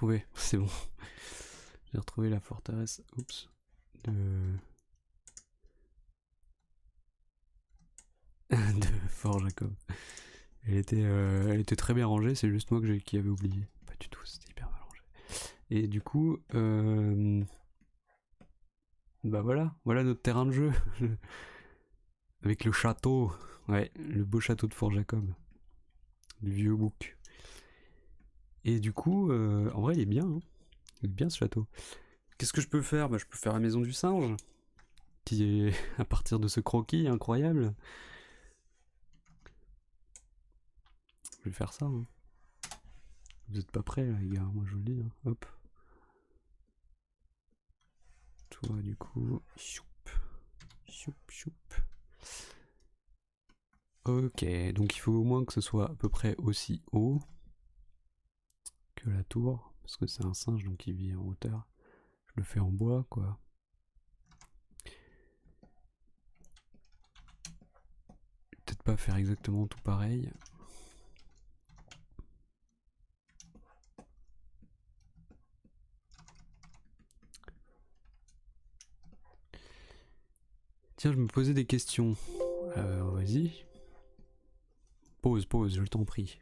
retrouvé, c'est bon. J'ai retrouvé la forteresse, oups, de... de Fort Jacob. Elle était très bien rangée, c'est juste moi qui avais oublié. Pas du tout, c'était hyper mal rangé. Et du coup, bah voilà notre terrain de jeu. Avec le château, ouais, le beau château de Fort Jacob. Du vieux bouc. Et du coup, en vrai, il est bien, hein. Il est bien ce château. Qu'est-ce que je peux faire? Bah, je peux faire la maison du singe, qui est à partir de ce croquis incroyable. Je vais faire ça, hein. Vous êtes pas prêts là, les gars, moi je vous le dis, hein. Hop. Toi, du coup, choup, choup, choup. Ok, donc il faut au moins que ce soit à peu près aussi haut que la tour, parce que c'est un singe donc il vit en hauteur. Je le fais en bois, quoi. Peut-être pas faire exactement tout pareil. Tiens, je me posais des questions. Vas-y. Pause, je t'en prie.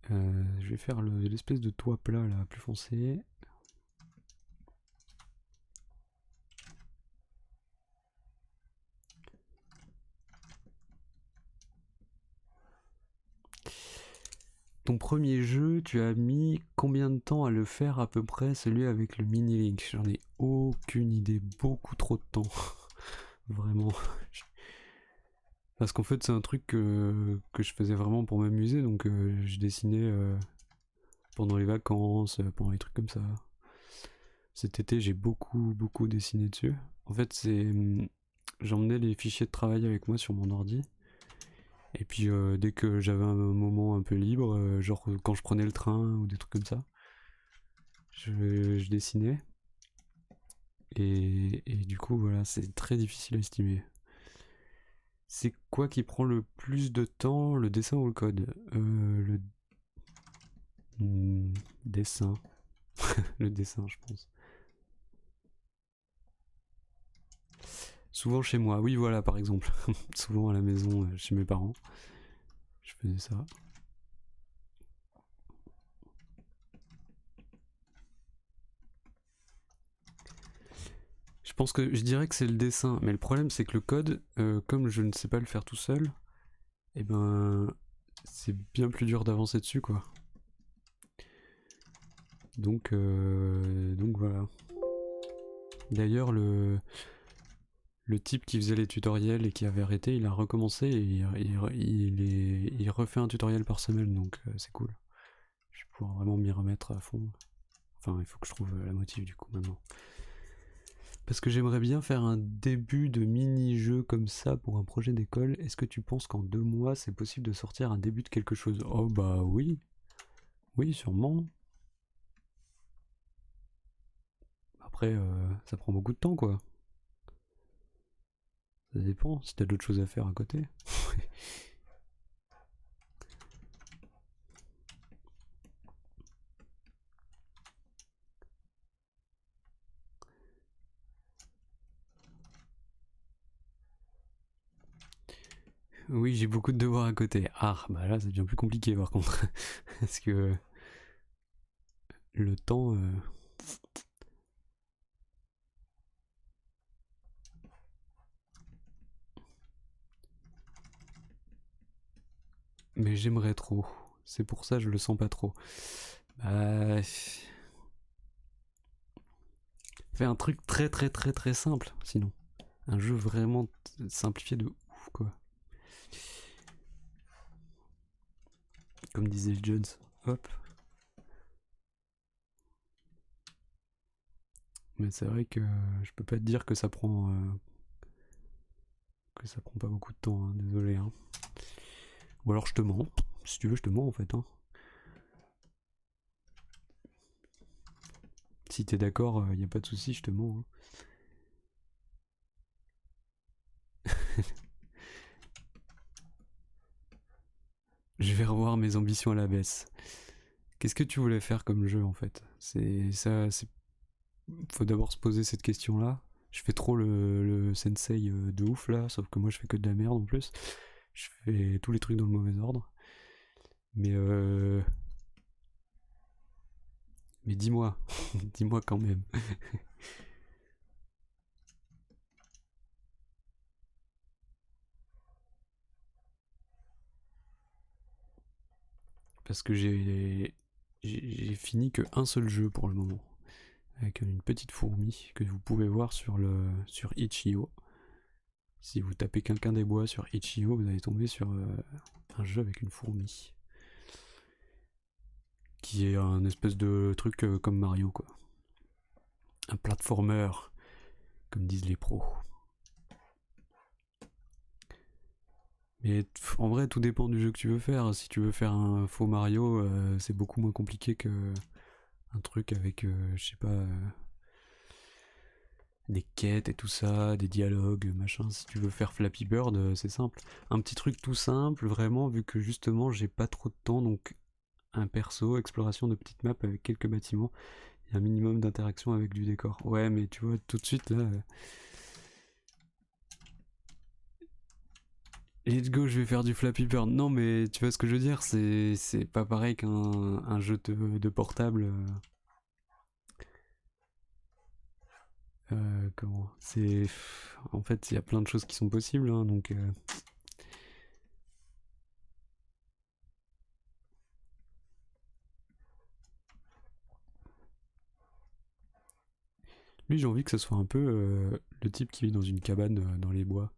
Je vais faire l'espèce de toit plat là, plus foncé. Ton premier jeu, tu as mis combien de temps à le faire à peu près, celui avec le mini-link? J'en ai aucune idée, beaucoup trop de temps. Vraiment. Parce qu'en fait c'est un truc que je faisais vraiment pour m'amuser, donc je dessinais pendant les vacances, pendant les trucs comme ça. Cet été j'ai beaucoup dessiné dessus. En fait j'emmenais les fichiers de travail avec moi sur mon ordi. Et puis dès que j'avais un moment un peu libre, genre quand je prenais le train ou des trucs comme ça, je dessinais. Et du coup voilà, c'est très difficile à estimer. C'est quoi qui prend le plus de temps, le dessin ou le code? Le dessin. Le dessin, je pense. Souvent chez moi, oui voilà par exemple. Souvent à la maison, chez mes parents. Je faisais ça. Je pense que je dirais que c'est le dessin, mais le problème c'est que le code, comme je ne sais pas le faire tout seul, et ben c'est bien plus dur d'avancer dessus quoi. Donc voilà. D'ailleurs le type qui faisait les tutoriels et qui avait arrêté, il a recommencé et il refait un tutoriel par semaine, donc c'est cool. Je vais pouvoir vraiment m'y remettre à fond. Enfin, il faut que je trouve la motive du coup maintenant. Parce que j'aimerais bien faire un début de mini-jeu comme ça pour un projet d'école. Est-ce que tu penses qu'en 2 mois c'est possible de sortir un début de quelque chose? Oh bah oui. Oui, sûrement. Après, ça prend beaucoup de temps quoi. Ça dépend, si t'as d'autres choses à faire à côté. Oui, j'ai beaucoup de devoirs à côté. Ah, bah là, ça devient plus compliqué par contre. Parce que le temps. Mais j'aimerais trop. C'est pour ça que je le sens pas trop. Bah. Fais un truc très simple, sinon. Un jeu vraiment simplifié de ouf, quoi. Comme disait Jones. Hop. Mais c'est vrai que je peux pas te dire que ça prend. Que ça prend pas beaucoup de temps, hein, désolé. Hein. Ou alors je te mens. Si tu veux, je te mens en fait. Hein. Si t'es d'accord, y a pas de souci, je te mens. Hein. Je vais revoir mes ambitions à la baisse. Qu'est-ce que tu voulais faire comme jeu en fait? C'est ça, c'est. Faut d'abord se poser cette question-là. Je fais trop le sensei de ouf là, sauf que moi je fais que de la merde en plus. Je fais tous les trucs dans le mauvais ordre. Mais Mais dis-moi, dis-moi quand même. Parce que j'ai fini que un seul jeu pour le moment. Avec une petite fourmi que vous pouvez voir sur Itch.io. Si vous tapez quelqu'un des bois sur Itch.io, vous allez tomber sur un jeu avec une fourmi. Qui est un espèce de truc comme Mario quoi. Un platformer, comme disent les pros. Mais en vrai, tout dépend du jeu que tu veux faire. Si tu veux faire un faux Mario, c'est beaucoup moins compliqué que un truc avec, je sais pas, des quêtes et tout ça, des dialogues, machin. Si tu veux faire Flappy Bird, c'est simple. Un petit truc tout simple, vraiment, vu que justement j'ai pas trop de temps, donc un perso, exploration de petites maps avec quelques bâtiments, et un minimum d'interaction avec du décor. Ouais, mais tu vois, tout de suite là. Let's go, je vais faire du Flappy Bird. Non, mais tu vois ce que je veux dire, c'est pas pareil qu'un jeu de portable. Comment c'est. En fait, il y a plein de choses qui sont possibles, hein, donc. Lui, j'ai envie que ce soit un peu le type qui vit dans une cabane dans les bois.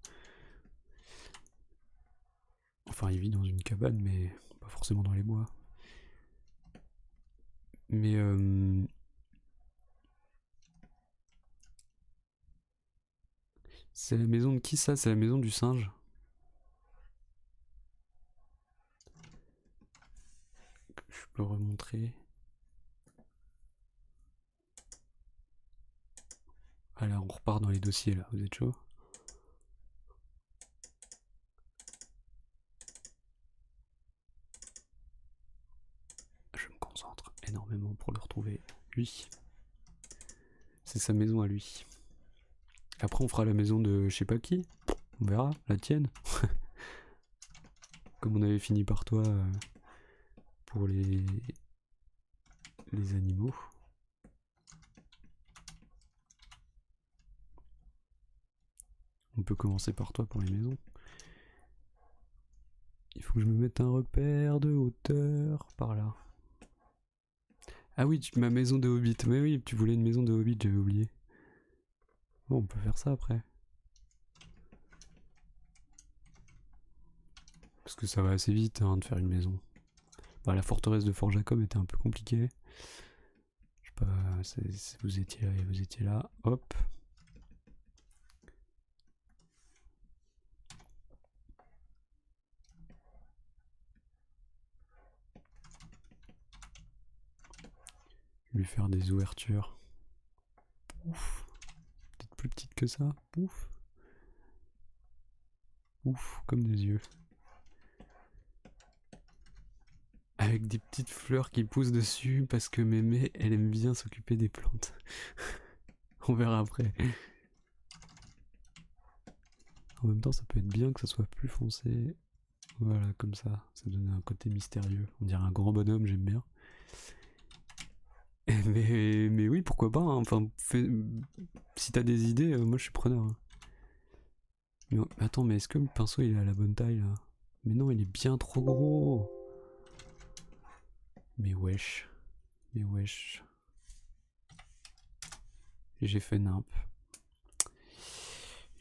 Enfin, il vit dans une cabane, mais pas forcément dans les bois. Mais c'est la maison de qui ça? C'est la maison du singe. Je peux remontrer. Allez, on repart dans les dossiers là, vous êtes chaud? Je me concentre énormément pour le retrouver. Lui. C'est sa maison à lui. Après, on fera la maison de je sais pas qui. On verra, la tienne. Comme on avait fini par toi pour les animaux. On peut commencer par toi pour les maisons. Il faut que je me mette un repère de hauteur par là. Ah oui, ma maison de Hobbit. Mais oui, tu voulais une maison de Hobbit, j'avais oublié. Bon, on peut faire ça après. Parce que ça va assez vite hein, de faire une maison. Bah, la forteresse de Fort Jacob était un peu compliquée. Je sais pas, vous étiez là et vous étiez là. Hop. Lui faire des ouvertures. Ouf. Peut-être plus petite que ça. Ouf. Ouf, comme des yeux. Avec des petites fleurs qui poussent dessus parce que Mémé, elle aime bien s'occuper des plantes. On verra après. En même temps, ça peut être bien que ça soit plus foncé. Voilà, comme ça. Ça donne un côté mystérieux. On dirait un grand bonhomme, j'aime bien. Mais oui, pourquoi pas. Hein. Enfin, si t'as des idées, moi je suis preneur. Hein. Mais attends, mais est-ce que le pinceau il est à la bonne taille là? Mais non, il est bien trop gros. Mais wesh. Mais wesh. J'ai fait nimp.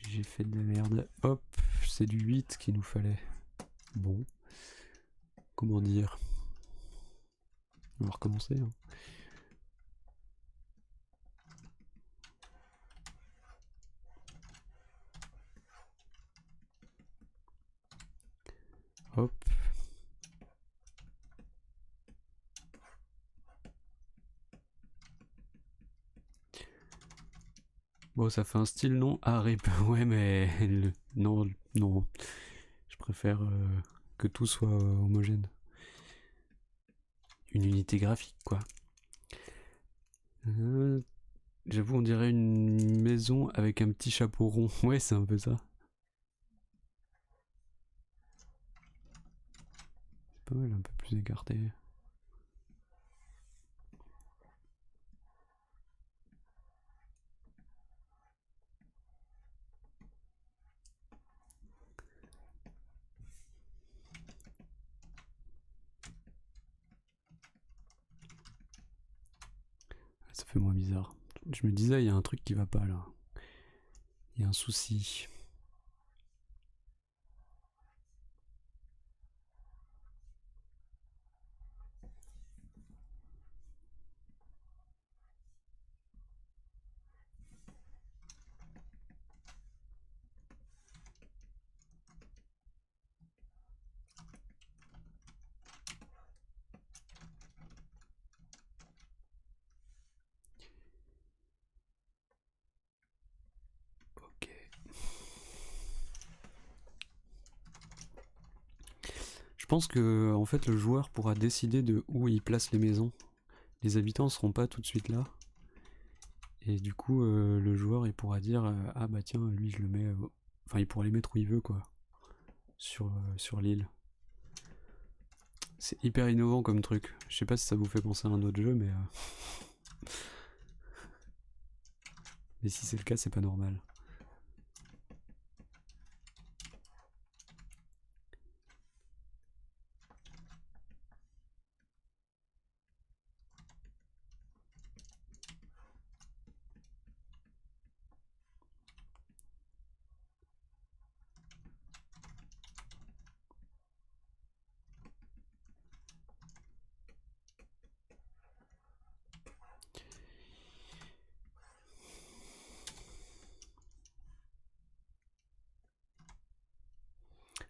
J'ai fait de la merde. Hop, c'est du 8 qu'il nous fallait. Bon. Comment dire? On va recommencer. Hein. Hop. Bon, ça fait un style, non? Ah, rip. Ouais, mais... Non, non. Je préfère que tout soit homogène. une unité graphique, quoi. J'avoue, on dirait une maison avec un petit chapeau rond. Ouais, c'est un peu ça. Pas mal, un peu plus écarté. Ça fait moins bizarre. Je me disais, il y a un truc qui va pas là. Il y a un souci. Ok. Je pense que en fait le joueur pourra décider de où il place les maisons. Les habitants seront pas tout de suite là. Et du coup, le joueur il pourra dire ah bah tiens, lui je le mets. Enfin, il pourra les mettre où il veut quoi. Sur l'île. C'est hyper innovant comme truc. Je sais pas si ça vous fait penser à un autre jeu, mais. Mais si c'est le cas, c'est pas normal.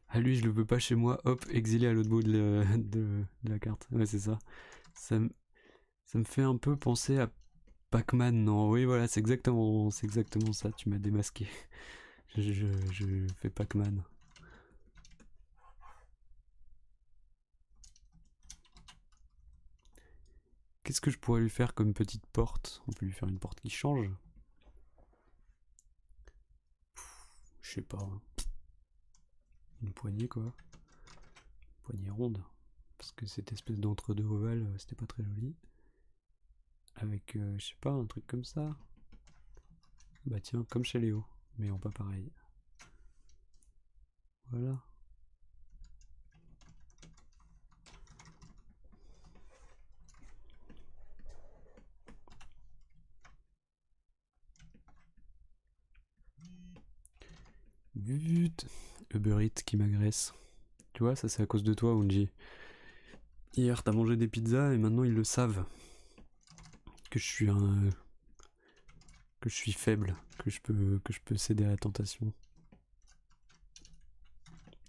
Ah lui, je le veux pas chez moi, hop, exilé à l'autre bout de la carte. Ouais, c'est ça. Ça, ça me fait un peu penser à Pac-Man, non? Oui, voilà, c'est exactement ça, tu m'as démasqué. Je fais Pac-Man. Qu'est-ce que je pourrais lui faire comme petite porte? On peut lui faire une porte qui change. Je sais pas. Une poignée, quoi. Une poignée ronde. Parce que cette espèce d'entre-deux ovale, c'était pas très joli. Avec, je sais pas, un truc comme ça. Bah tiens, comme chez Léo, mais en pas pareil. Voilà. Vut. Uber Eats qui m'agresse. Tu vois, ça c'est à cause de toi, Unji. Hier, t'as mangé des pizzas et maintenant ils le savent. Que je suis que je suis faible, que je peux céder à la tentation.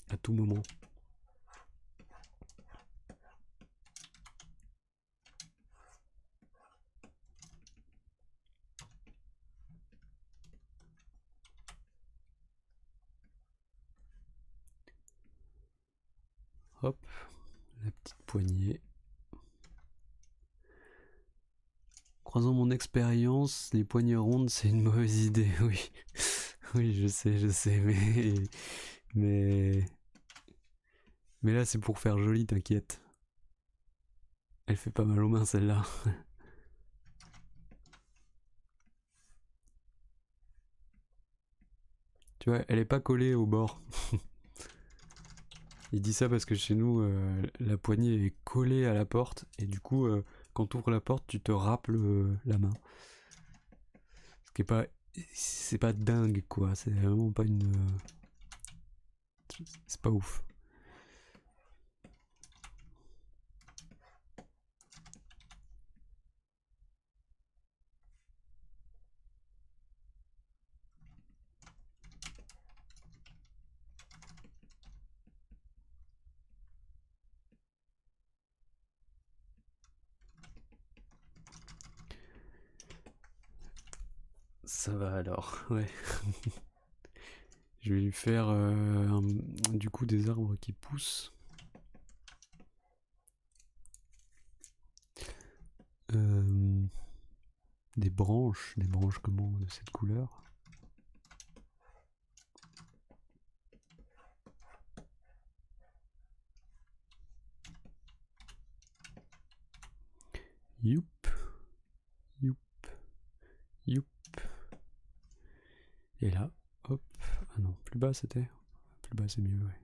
À tout moment. Hop, la petite poignée. Croisant mon expérience, les poignées rondes, c'est une mauvaise idée, oui. Oui, je sais, mais... Mais là, c'est pour faire joli, t'inquiète. Elle fait pas mal aux mains, celle-là. Tu vois, elle est pas collée au bord. Il dit ça parce que chez nous, la poignée est collée à la porte, et du coup, quand tu ouvres la porte, tu te râpes la main. Ce qui est pas... C'est pas dingue, quoi. C'est vraiment pas une... C'est pas ouf. Ça va alors, ouais. Je vais lui faire du coup des arbres qui poussent. Des branches comment de cette couleur. Youp, youp, youp. Et là, hop. Ah non, plus bas c'était. Plus bas c'est mieux, ouais.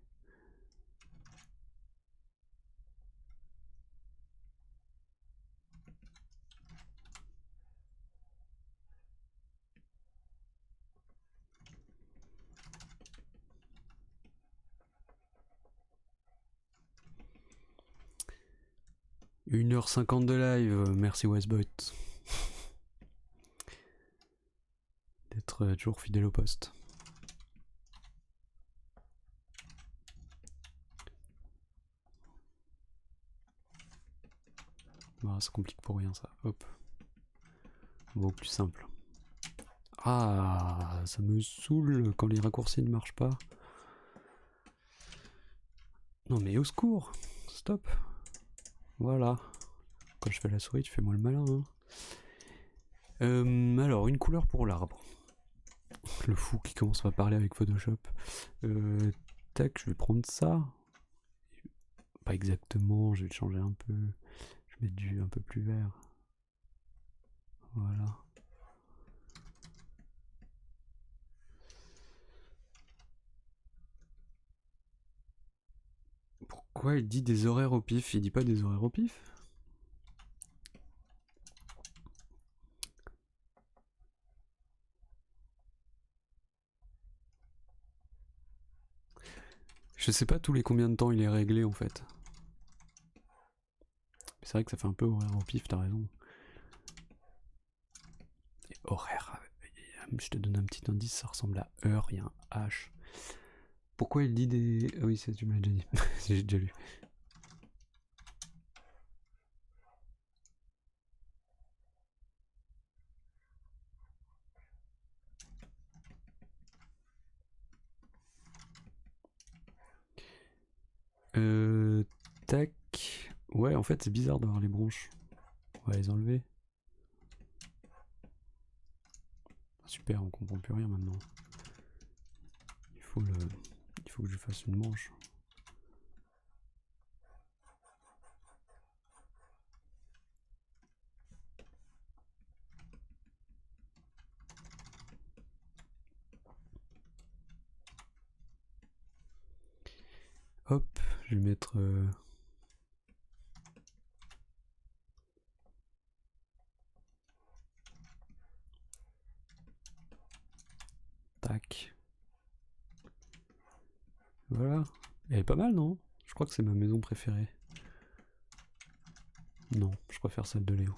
« 1h50 de live, merci Westbot. D'être toujours fidèle au poste. Bah, ça complique pour rien ça, hop. On va au plus simple. Ah, ça me saoule quand les raccourcis ne marchent pas. Non mais au secours, stop. Voilà. Quand je fais la souris, tu fais moi le malin. Hein. Alors, une couleur pour l'arbre. Le fou qui commence à parler avec Photoshop. Tac, je vais prendre ça. Pas exactement, je vais le changer un peu. Je vais mettre du un peu plus vert. Voilà. Pourquoi il dit des horaires au pif? Il dit pas des horaires au pif? Je sais pas tous les combien de temps il est réglé en fait. C'est vrai que ça fait un peu horaire au pif, t'as raison. Et horaire, je te donne un petit indice, ça ressemble à heure, il y a un H. Pourquoi il dit des... Ah oui, tu me l'as déjà dit, j'ai déjà lu. Tac. Ouais, en fait, c'est bizarre d'avoir les branches. On va les enlever. Super, on comprend plus rien maintenant. Il faut que je fasse une manche. Hop, je vais mettre... Tac. Voilà. Elle est pas mal, non? Je crois que c'est ma maison préférée. Non, je préfère celle de Léo.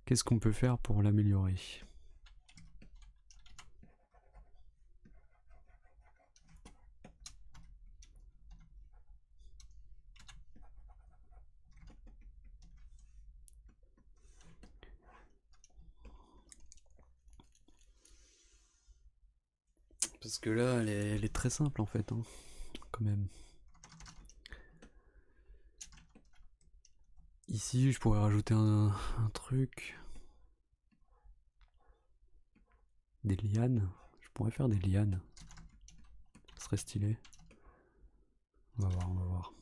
Qu'est-ce qu'on peut faire pour l'améliorer? Parce que là, elle est très simple en fait, hein, quand même. Ici, je pourrais rajouter un truc. Des lianes. Je pourrais faire des lianes. Ça serait stylé. On va voir, on va voir.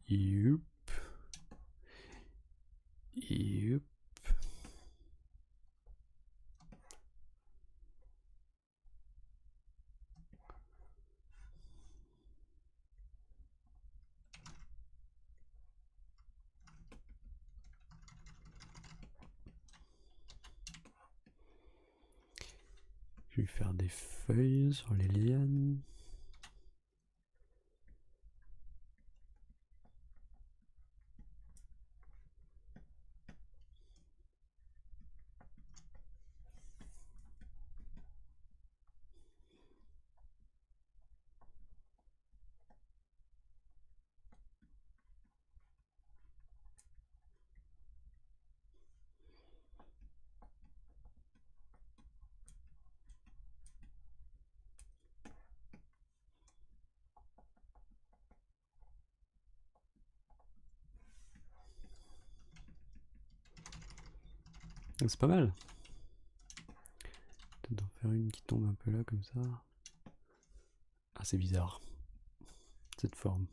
Youp. Youp. Je vais faire des feuilles sur les lianes. C'est pas mal. Peut-être d'en faire une qui tombe un peu là comme ça. Ah, c'est bizarre. Cette forme.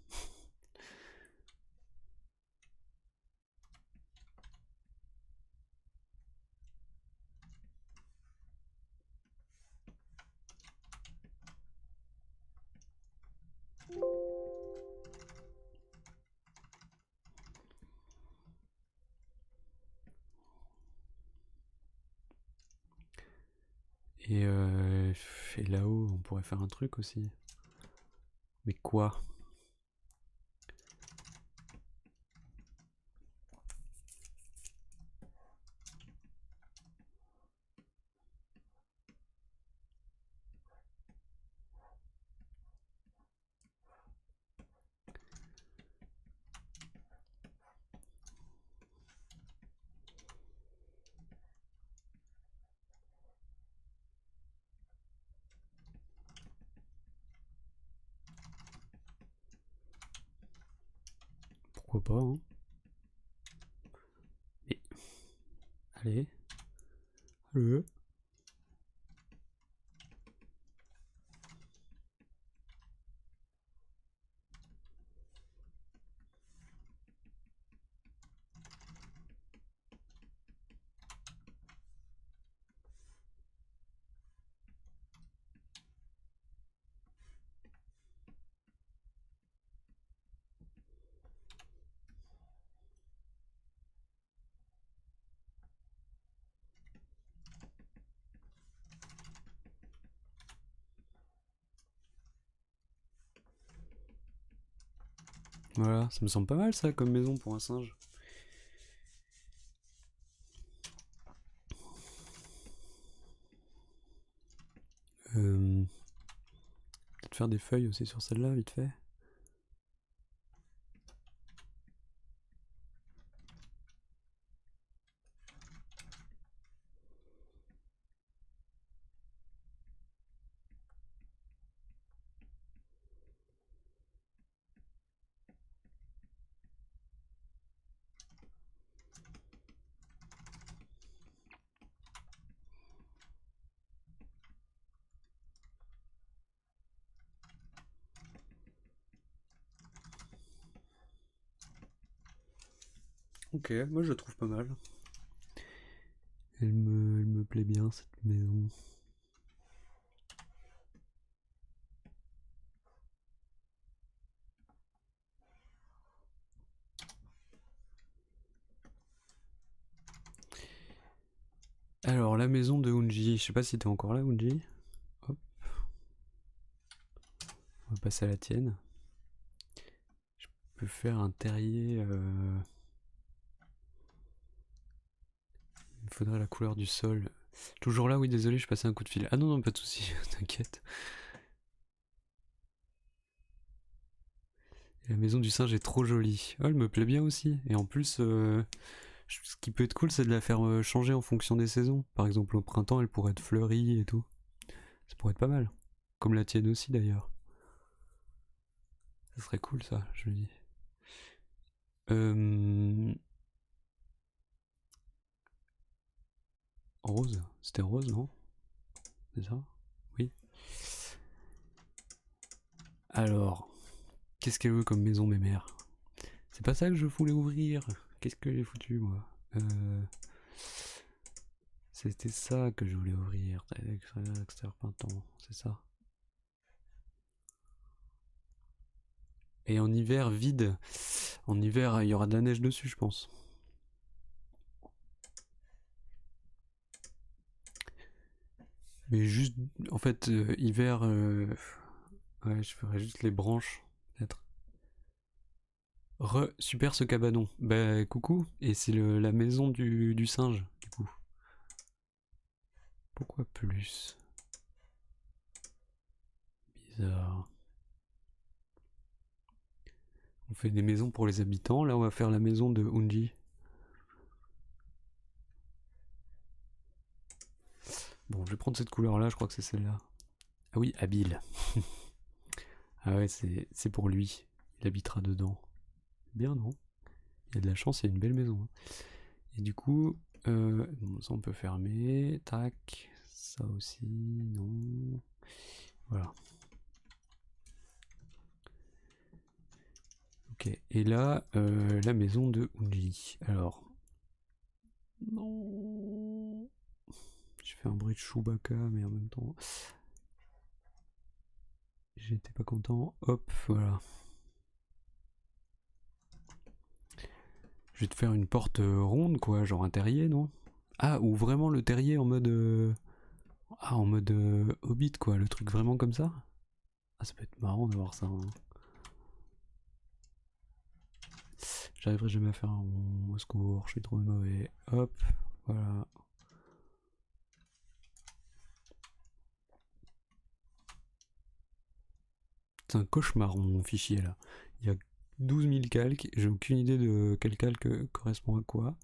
Et là-haut, on pourrait faire un truc aussi. Mais quoi? Pourquoi pas, hein? Mais... Allez. Allez. Voilà, ça me semble pas mal ça comme maison pour un singe. Peut-être faire des feuilles aussi sur celle-là, vite fait. Ok, moi je la trouve pas mal. Elle me plaît bien cette maison. Alors la maison de Unji, je sais pas si t'es encore là Unji. Hop. On va passer à la tienne. Je peux faire un terrier. Il faudrait la couleur du sol. Toujours là, oui, désolé, je passais un coup de fil. Ah non, non, pas de soucis, t'inquiète. Et la maison du singe est trop jolie. Oh, elle me plaît bien aussi. Et en plus, ce qui peut être cool, c'est de la faire changer en fonction des saisons. Par exemple, au printemps, elle pourrait être fleurie et tout. Ça pourrait être pas mal. Comme la tienne aussi, d'ailleurs. Ça serait cool, ça, je me dis. Rose. C'était rose, non? C'est ça? Oui. Alors, qu'est-ce qu'elle veut comme maison, mes mères? C'est pas ça que je voulais ouvrir. Qu'est-ce que j'ai foutu, moi? C'était ça que je voulais ouvrir. Extérieur printemps, c'est ça. Et en hiver, vide. En hiver, il y aura de la neige dessus, je pense. Mais juste, en fait, hiver, ouais, je ferais juste les branches, peut-être. Super ce cabanon. Bah, coucou. Et c'est la maison du singe, du coup. Pourquoi plus? Bizarre. On fait des maisons pour les habitants. Là, on va faire la maison de Unji. Bon, je vais prendre cette couleur-là, je crois que c'est celle-là. Ah oui, habile. Ah ouais, c'est pour lui. Il habitera dedans. Bien, non? Il y a de la chance, il y a une belle maison. Hein. Et du coup, Bon, ça on peut fermer. Tac. Ça aussi, non. Voilà. Ok, et là, la maison de Unji. Alors. Non. J'ai fait un bruit de Chewbacca, mais en même temps. J'étais pas content. Hop, voilà. Je vais te faire une porte ronde, quoi, genre un terrier, non? Ah, ou vraiment le terrier en mode. Ah, en mode Hobbit, quoi, le truc vraiment comme ça? Ah, ça peut être marrant d'avoir ça. Hein. J'arriverai jamais à faire un au secours, je suis trop mauvais. Hop, voilà. C'est un cauchemar mon fichier là. Il y a 12 000 calques, j'ai aucune idée de quel calque correspond à quoi.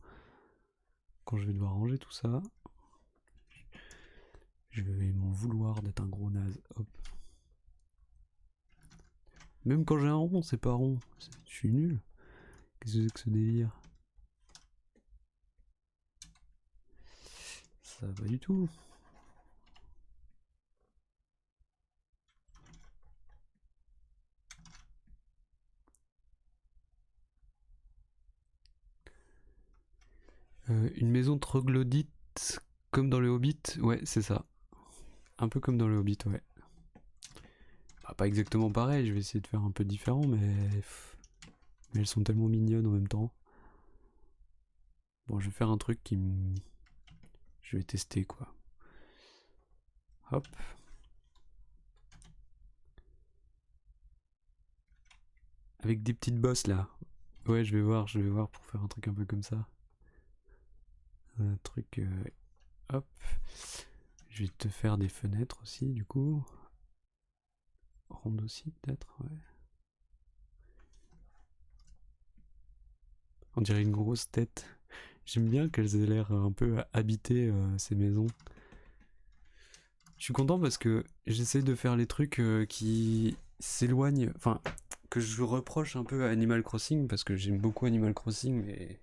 Quand je vais devoir ranger tout ça, je vais m'en vouloir d'être un gros naze. Hop. Même quand j'ai un rond, c'est pas rond. Je suis nul. Qu'est-ce que c'est que ce délire? Ça va pas du tout. Une maison troglodyte comme dans le Hobbit, ouais, c'est ça. Un peu comme dans le Hobbit, ouais. Bah, pas exactement pareil, je vais essayer de faire un peu différent, mais elles sont tellement mignonnes en même temps. Bon, je vais faire un truc qui me... Je vais tester, quoi. Hop. Avec des petites bosses, là. Ouais, je vais voir pour faire un truc un peu comme ça. Un truc... hop. Je vais te faire des fenêtres aussi, du coup. Ronde aussi, peut-être, ouais. On dirait une grosse tête. J'aime bien qu'elles aient l'air un peu habitées, ces maisons. Je suis content parce que j'essaie de faire les trucs qui s'éloignent, enfin, que je reproche un peu à Animal Crossing, parce que j'aime beaucoup Animal Crossing,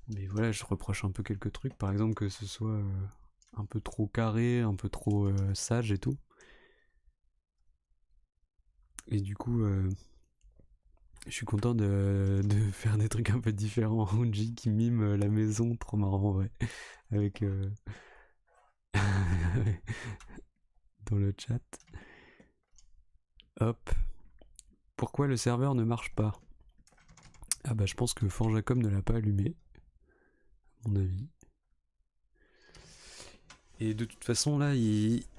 mais voilà, je reproche un peu quelques trucs, par exemple que ce soit un peu trop carré, un peu trop sage et tout. Et du coup, je suis content de faire des trucs un peu différents. Unji qui mime la maison, trop marrant en vrai, avec dans le chat. Hop. Pourquoi le serveur ne marche pas? Ah bah je pense que Fort Jacob ne l'a pas allumé, à mon avis. Et de toute façon là,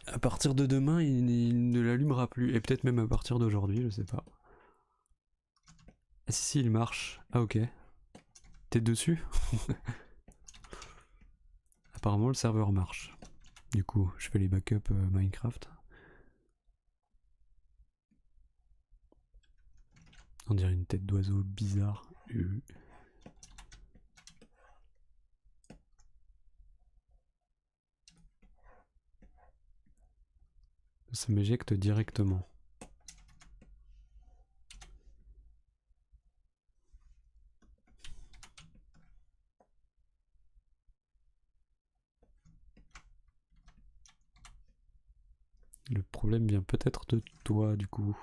à partir de demain, il ne l'allumera plus. Et peut-être même à partir d'aujourd'hui, je sais pas. Ah si, il marche. Ah ok. T'es dessus? Apparemment le serveur marche. Du coup, je fais les backups Minecraft. On dirait une tête d'oiseau bizarre. Ça m'éjecte directement. Le problème vient peut-être de toi, du coup.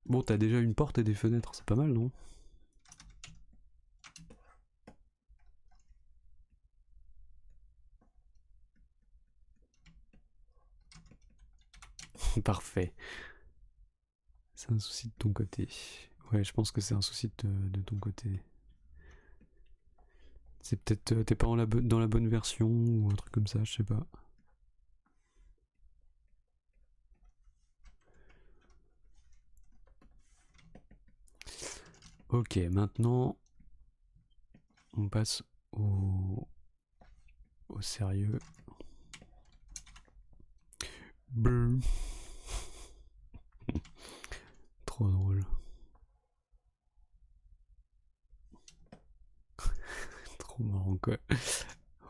Bon, t'as déjà une porte et des fenêtres, c'est pas mal, non? Parfait. C'est un souci de ton côté. Ouais, je pense que c'est un souci de ton côté. C'est peut-être t'es pas dans la bonne version ou un truc comme ça, je sais pas. Ok, maintenant on passe au sérieux. Brr. Trop drôle. Trop marrant quoi.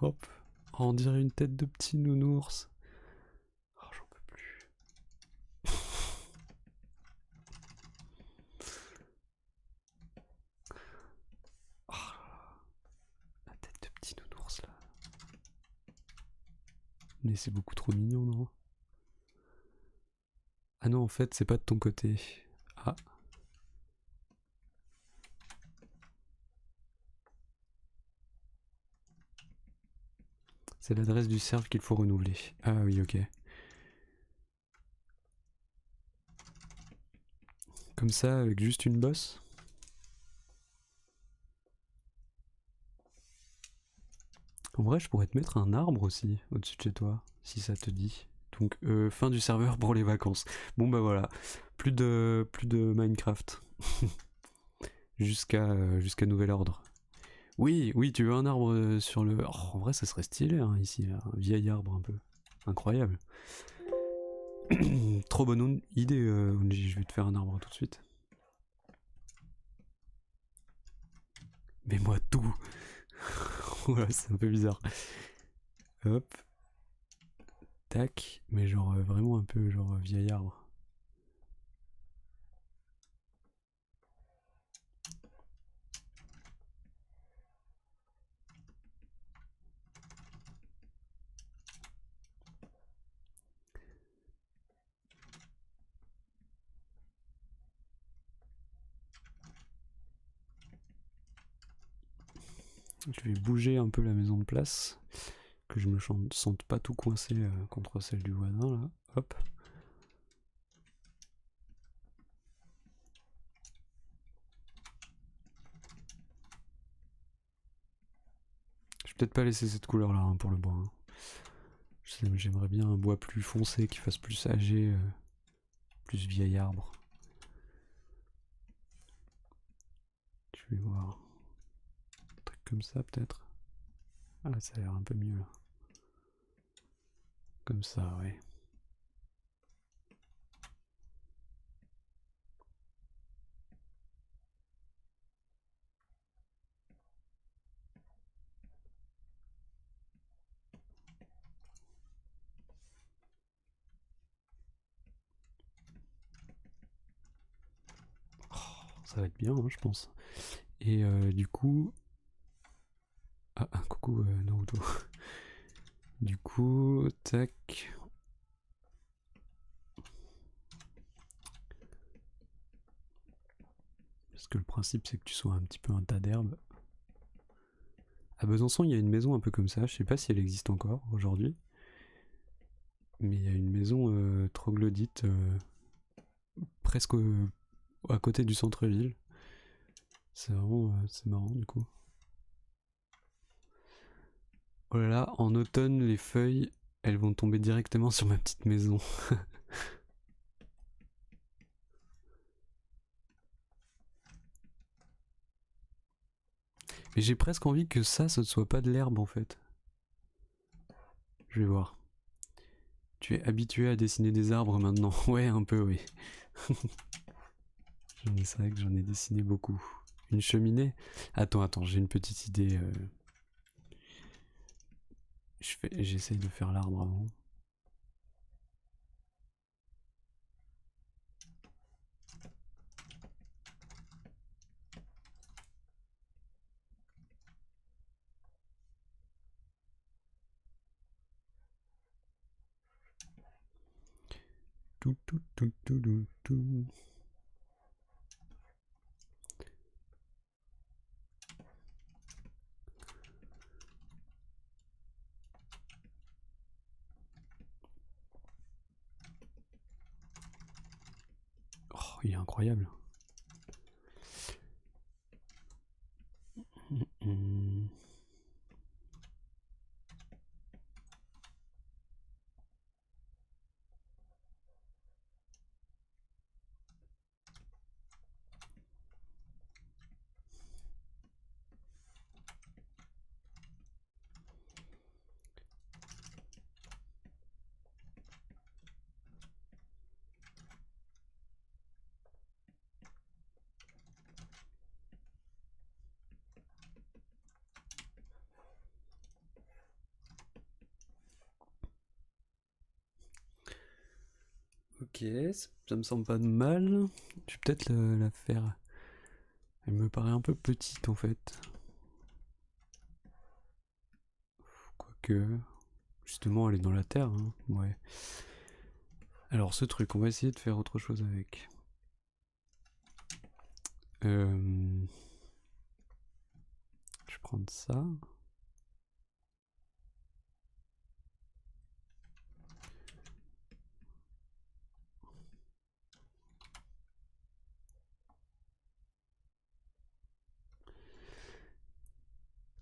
Hop. Oh, on dirait une tête de petit nounours. Oh, j'en peux plus. Mais c'est beaucoup trop mignon, non? Ah non, en fait, c'est pas de ton côté. Ah. C'est l'adresse du serve qu'il faut renouveler. Ah oui, ok. Comme ça, avec juste une bosse? En vrai, je pourrais te mettre un arbre aussi au-dessus de chez toi, si ça te dit. Donc, fin du serveur pour les vacances. Bon bah voilà, plus de Minecraft. Jusqu'à nouvel ordre. Oui, oui, tu veux un arbre sur le... Oh, en vrai, ça serait stylé, hein, ici, là. Un vieil arbre un peu. Incroyable. Trop bonne idée, Onji, je vais te faire un arbre tout de suite. Mets-moi tout. Voilà, c'est un peu bizarre. Hop. Tac. Mais genre vraiment un peu genre vieil arbre. Je vais bouger un peu la maison de place. Que je me sente pas tout coincé contre celle du voisin là. Hop. Je vais peut-être pas laisser cette couleur là hein, pour le bois. Hein. J'aimerais bien un bois plus foncé qui fasse plus âgé, plus vieil arbre. Je vais voir. Un truc comme ça peut-être. Ah ça a l'air un peu mieux là. Comme ça, ouais. Ça va être bien, hein, je pense. Et du coup... Ah, coucou Naruto. Du coup, tac. Parce que le principe, c'est que tu sois un petit peu un tas d'herbe. À Besançon, il y a une maison un peu comme ça. Je sais pas si elle existe encore aujourd'hui. Mais il y a une maison troglodyte presque à côté du centre-ville. C'est vraiment c'est marrant du coup. Oh là là, en automne, les feuilles, elles vont tomber directement sur ma petite maison. Mais j'ai presque envie que ça, ce ne soit pas de l'herbe en fait. Je vais voir. Tu es habitué à dessiner des arbres maintenant? Ouais, un peu, oui. C'est vrai que j'en ai dessiné beaucoup. Une cheminée? Attends, j'ai une petite idée. J'essaye de faire l'arbre avant. Tout, tout, tout, tout, tout, tout. Oh, il est incroyable. Ok, ça me semble pas de mal. Je vais peut-être la faire. Elle me paraît un peu petite en fait. Quoique. Justement, elle est dans la terre, hein. Ouais. Alors ce truc, on va essayer de faire autre chose avec. Je vais prendre ça.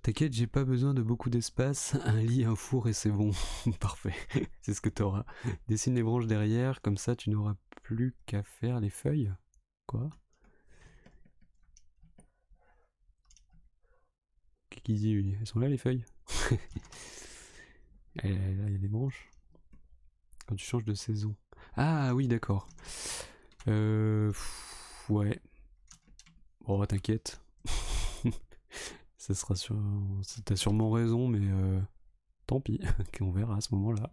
T'inquiète, j'ai pas besoin de beaucoup d'espace, un lit, un four et c'est bon. Parfait, c'est ce que t'auras. Dessine les branches derrière, comme ça tu n'auras plus qu'à faire les feuilles. Quoi? Qu'est-ce qu'il dit lui? Elles sont là les feuilles? Là, il y a des branches. Quand tu changes de saison. Ah oui, d'accord. Ouais. Oh, t'inquiète. Ça sera sur... T'as sûrement raison, mais tant pis. On verra à ce moment-là.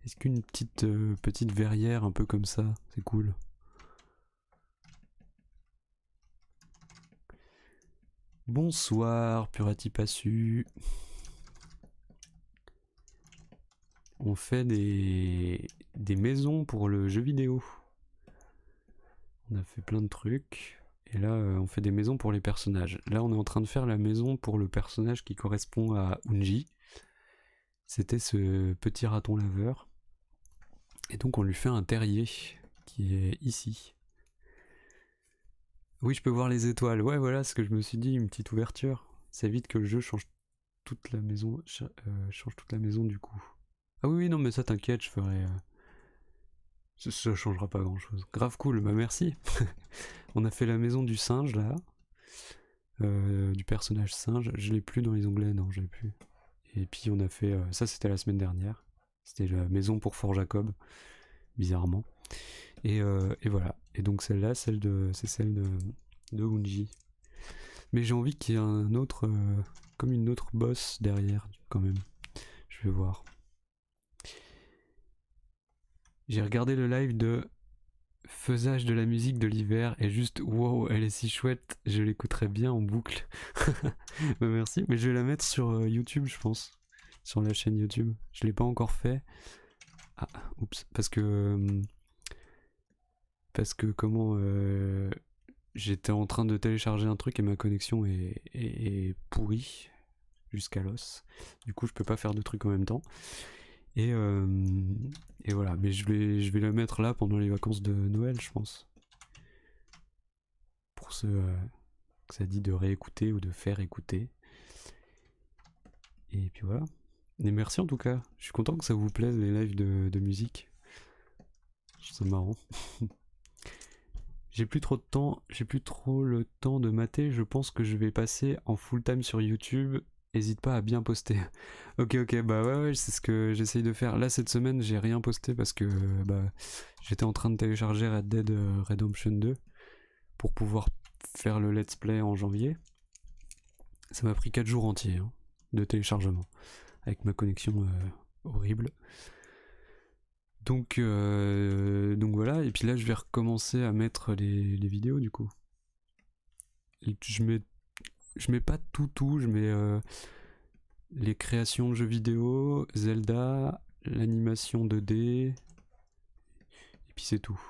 Est-ce qu'une petite verrière un peu comme ça, c'est cool? Bonsoir, Purati Passu. On fait des maisons pour le jeu vidéo. On a fait plein de trucs. Et là, on fait des maisons pour les personnages. Là, on est en train de faire la maison pour le personnage qui correspond à Unji. C'était ce petit raton laveur. Et donc, on lui fait un terrier qui est ici. Oui, je peux voir les étoiles. Ouais, voilà ce que je me suis dit, une petite ouverture. C'est vite que le jeu change toute la maison, change toute la maison du coup. Ah oui, non, mais ça t'inquiète, je ferai. Ça changera pas grand chose. Grave cool, bah merci. On a fait la maison du singe là, du personnage singe. Je l'ai plus dans les onglets, non, je l'ai plus. Et puis on a fait. Ça c'était la semaine dernière. C'était la maison pour Fort Jacob, bizarrement. Et voilà. Et donc celle-là, c'est celle de Unji. Mais j'ai envie qu'il y ait un autre, comme une autre boss derrière, quand même. Je vais voir. J'ai regardé le live de Faisage de la musique de l'hiver et juste wow, elle est si chouette, je l'écouterai bien en boucle. Bah merci, mais je vais la mettre sur YouTube, je pense. Sur la chaîne YouTube. Je l'ai pas encore fait. Ah, oups, parce que comment j'étais en train de télécharger un truc et ma connexion est pourrie jusqu'à l'os. Du coup, je peux pas faire deux trucs en même temps. Et, euh, et voilà, mais je vais la mettre là pendant les vacances de Noël, je pense. Pour ceux que ça dit de réécouter ou de faire écouter. Et puis voilà. Et merci en tout cas. Je suis content que ça vous plaise les lives de musique. Je trouve ça marrant. J'ai plus trop de temps, j'ai plus trop le temps de mater. Je pense que je vais passer en full time sur YouTube. Hésite pas à bien poster. Ok, bah ouais, c'est ce que j'essaye de faire. Là, cette semaine, j'ai rien posté parce que bah, j'étais en train de télécharger Red Dead Redemption 2 pour pouvoir faire le let's play en janvier. Ça m'a pris 4 jours entiers hein, de téléchargement avec ma connexion horrible. Donc voilà, et puis là je vais recommencer à mettre les vidéos du coup. Et je mets pas tout, je mets les créations de jeux vidéo, Zelda, l'animation 2D, et puis c'est tout.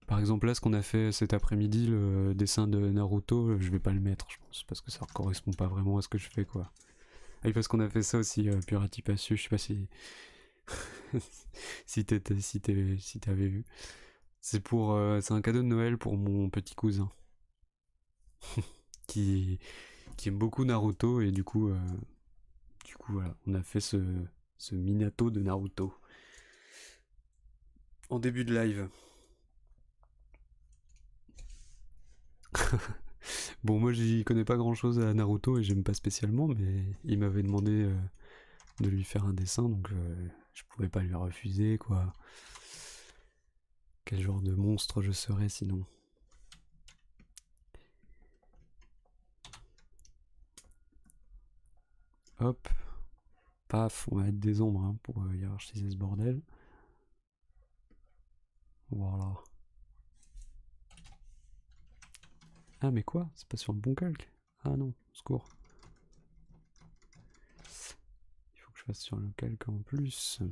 Par exemple là ce qu'on a fait cet après-midi, le dessin de Naruto, je vais pas le mettre je pense, parce que ça correspond pas vraiment à ce que je fais quoi. Ah oui parce qu'on a fait ça aussi, Purati Passu, je sais pas si... si t'avais vu. C'est un cadeau de Noël pour mon petit cousin qui aime beaucoup Naruto et du coup voilà, on a fait ce Minato de Naruto en début de live. Bon moi j'y connais pas grand chose à Naruto et j'aime pas spécialement mais il m'avait demandé de lui faire un dessin donc je pouvais pas lui refuser quoi. Quel genre de monstre je serais sinon. hop, paf, on va mettre des ombres hein, pour hiérarchiser ce bordel. Voilà. Ah mais quoi? C'est pas sur le bon calque? Ah non, au secours. Il faut que je fasse sur le calque en plus.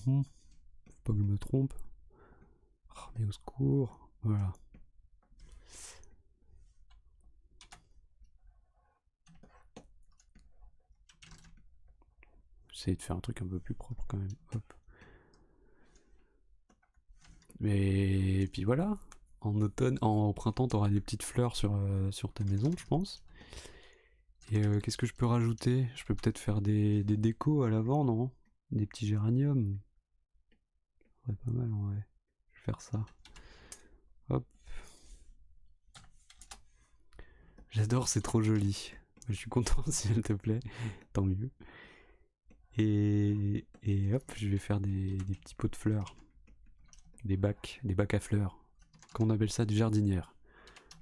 Faut pas que je me trompe. Oh, mais au secours. Voilà. J'essaie de faire un truc un peu plus propre quand même. Hop. Mais puis voilà. En automne, au printemps, t'auras des petites fleurs sur ta maison, je pense. Et qu'est-ce que je peux rajouter? Je peux peut-être faire des décos à l'avant, non? Des petits géraniums. Ça serait pas mal en vrai. Je vais faire ça. Hop. J'adore, c'est trop joli. Je suis content si elle te plaît. Tant mieux. Et hop, je vais faire des petits pots de fleurs. Des bacs à fleurs. Qu'on appelle ça des jardinières.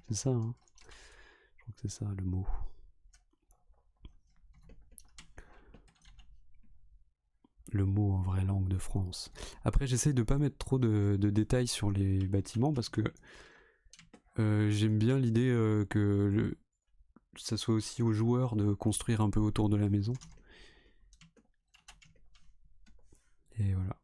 C'est ça, hein? Je crois que c'est ça le mot. Le mot en vraie langue de France. Après, j'essaye de pas mettre trop de détails sur les bâtiments parce que j'aime bien l'idée que ça soit aussi aux joueurs de construire un peu autour de la maison. Et voilà.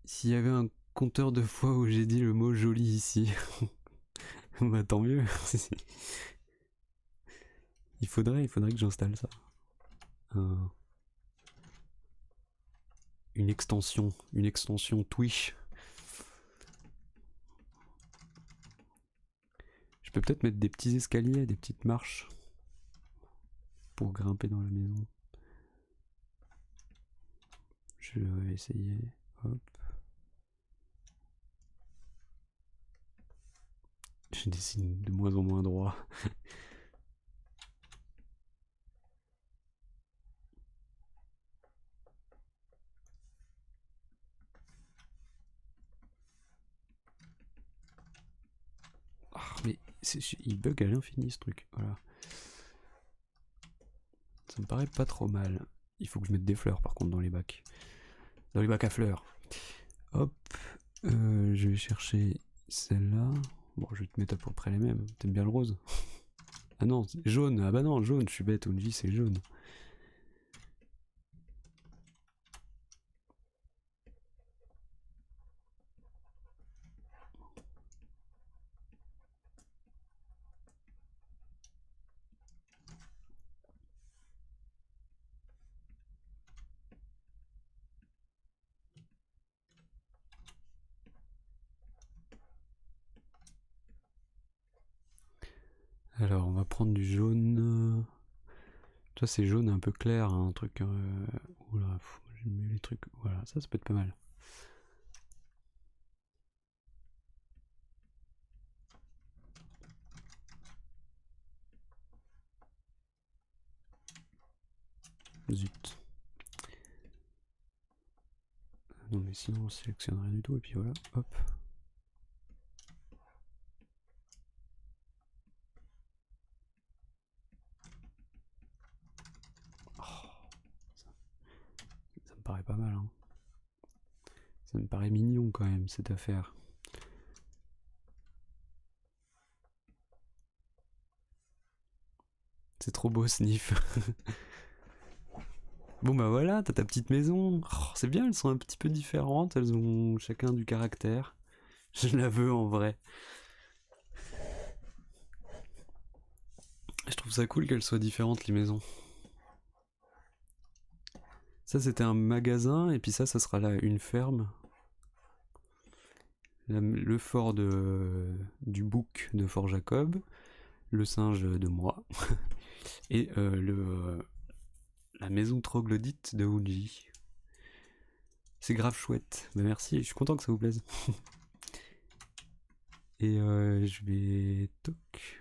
S'il y avait un compteur de fois où j'ai dit le mot joli ici, bah tant mieux. il faudrait que j'installe ça. Une extension Twitch. Je peux peut-être mettre des petits escaliers, des petites marches pour grimper dans la maison. Je vais essayer. Hop. Je dessine de moins en moins droit. Ah, mais il bug à l'infini ce truc. Voilà. Ça me paraît pas trop mal. Il faut que je mette des fleurs par contre dans les bacs. Dans les bacs à fleurs. Hop. Je vais chercher celle-là. Bon, je vais te mettre à peu près les mêmes. T'aimes bien le rose? Ah non, jaune. Ah bah non, jaune. Je suis bête. Onji, c'est jaune. Alors, on va prendre du jaune. Toi, c'est jaune un peu clair, hein, un truc. Oula, j'aime mieux les trucs. Voilà, ça peut être pas mal. Zut. Non, mais sinon, on sélectionne rien du tout, et puis voilà, hop. Ça me paraît pas mal, hein. Ça me paraît mignon quand même, cette affaire. C'est trop beau, Sniff. Bon bah voilà, t'as ta petite maison. Oh, c'est bien, elles sont un petit peu différentes, elles ont chacun du caractère. Je la veux en vrai. Je trouve ça cool qu'elles soient différentes, les maisons. Ça, c'était un magasin, et puis ça sera là une ferme. Le fort du bouc de Fort Jacob, le singe de moi, et la maison troglodyte de Unji. C'est grave chouette. Bah merci, je suis content que ça vous plaise. Et je vais toc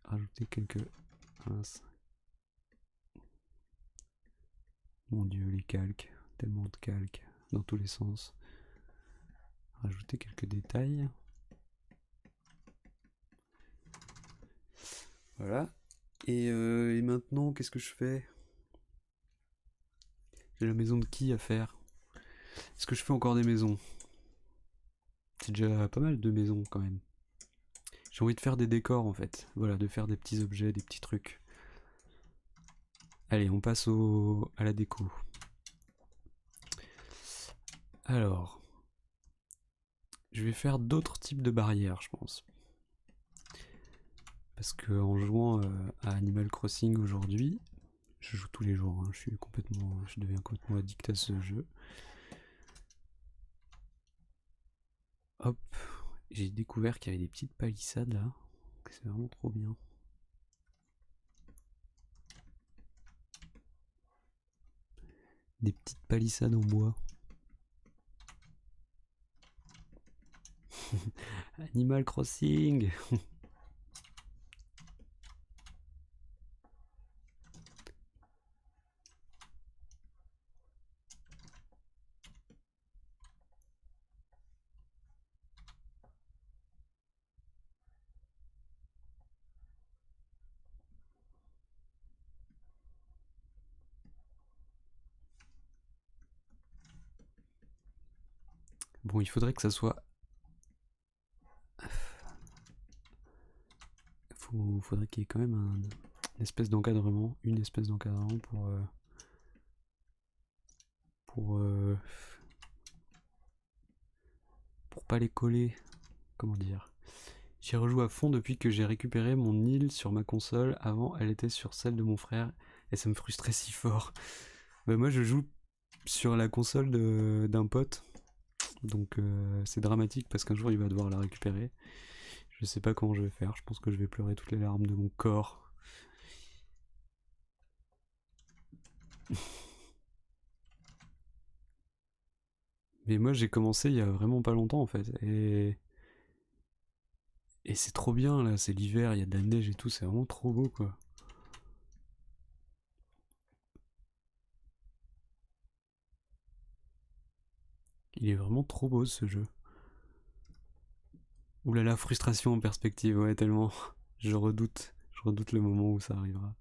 rajouter quelques... Mince. Mon dieu, les calques. Tellement de calques dans tous les sens. Rajouter quelques détails. Voilà. Et maintenant, qu'est-ce que je fais? J'ai la maison de qui à faire? Est-ce que je fais encore des maisons? C'est déjà pas mal de maisons quand même. J'ai envie de faire des décors en fait. Voilà, de faire des petits objets, des petits trucs. Allez, on passe à la déco. Alors, je vais faire d'autres types de barrières, je pense. Parce que en jouant à Animal Crossing aujourd'hui, je joue tous les jours, hein, je deviens complètement addict à ce jeu. Hop, j'ai découvert qu'il y avait des petites palissades là. C'est vraiment trop bien. Des petites palissades en bois. Animal Crossing. Bon, il faudrait que ça soit... Faudrait qu'il y ait quand même une espèce d'encadrement pour pas les coller. Comment dire? J'y rejoue à fond depuis que j'ai récupéré mon île sur ma console. Avant, elle était sur celle de mon frère et ça me frustrait si fort. Bah, moi, je joue sur la console d'un pote, donc c'est dramatique parce qu'un jour il va devoir la récupérer. Je sais pas comment je vais faire. Je pense que je vais pleurer toutes les larmes de mon corps. Mais moi, j'ai commencé il y a vraiment pas longtemps en fait, et c'est trop bien là. C'est l'hiver, il y a de la neige et tout. C'est vraiment trop beau quoi. Il est vraiment trop beau ce jeu. Ouh là là, frustration en perspective, ouais, tellement. Je redoute le moment où ça arrivera.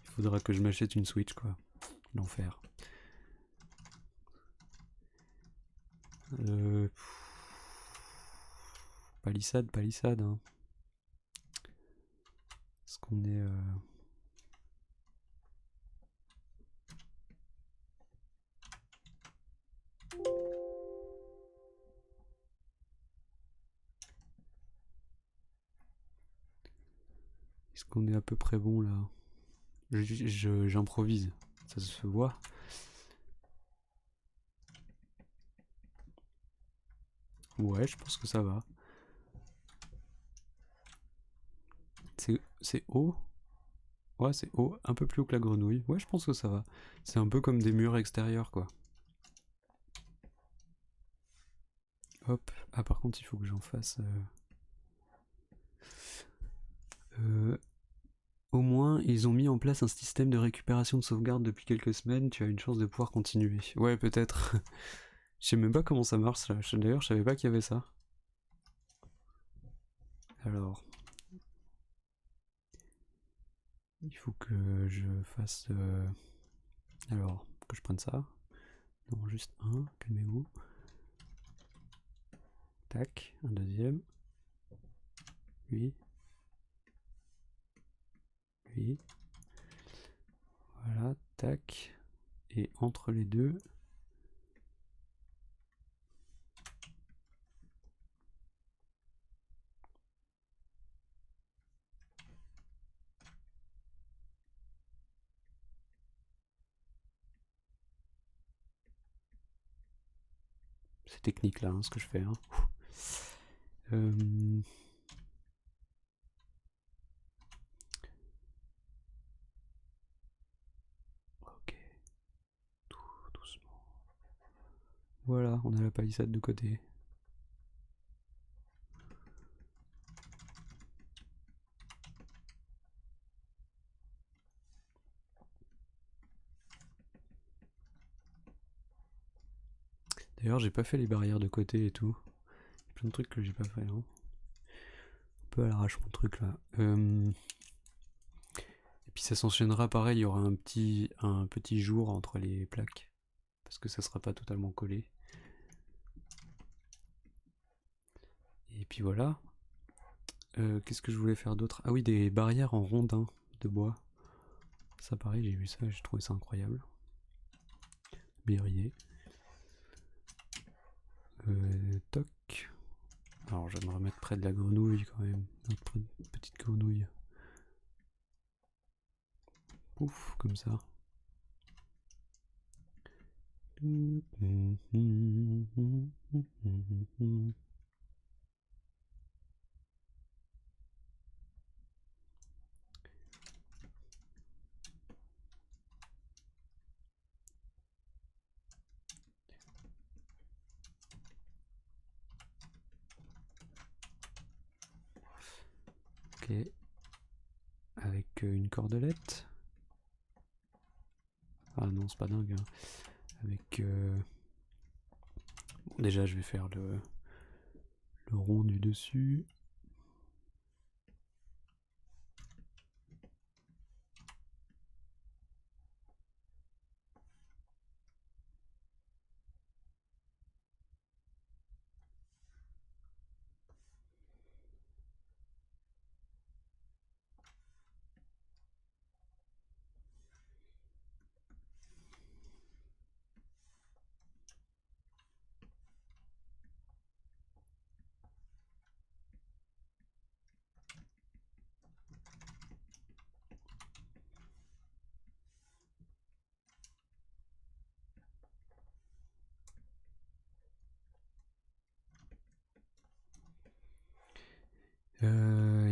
Il faudra que je m'achète une Switch, quoi. L'enfer. Euh... Palissade, hein. Est-ce qu'on est... Est-ce qu'on est à peu près bon, là? J'improvise. Ça se voit. Ouais, je pense que ça va. C'est haut? Ouais, c'est haut, un peu plus haut que la grenouille. Ouais, je pense que ça va. C'est un peu comme des murs extérieurs, quoi. Hop. Ah, par contre, il faut que j'en fasse... Au moins, ils ont mis en place un système de récupération de sauvegarde depuis quelques semaines. Tu as une chance de pouvoir continuer. Ouais, peut-être. Je sais même pas comment ça marche, ça. D'ailleurs, je savais pas qu'il y avait ça. Alors... Il faut que je fasse... Alors, que je prenne ça. Non, juste un. Calmez-vous. Tac. Un deuxième. Oui. Oui. Voilà. Tac. Et entre les deux... C'est technique là, hein, ce que je fais. Hein. Euh... Ok. Tout doucement. Voilà, on a la palissade de côté. D'ailleurs, j'ai pas fait les barrières de côté et tout. Il y a plein de trucs que j'ai pas fait. Hein. Un peu à l'arrache mon truc là. Et puis ça s'enchaînera pareil, il y aura un petit jour entre les plaques. Parce que ça sera pas totalement collé. Et puis voilà. Qu'est-ce que je voulais faire d'autre? Ah oui, des barrières en rondins de bois. Ça pareil, j'ai vu ça, j'ai trouvé ça incroyable. Berrier. Toc. Alors je vais me remettre près de la grenouille quand même. Notre petite grenouille. Pouf, comme ça. Ok. Avec une cordelette. Ah non, c'est pas dingue. Hein. Avec... Bon, déjà, je vais faire le rond du dessus.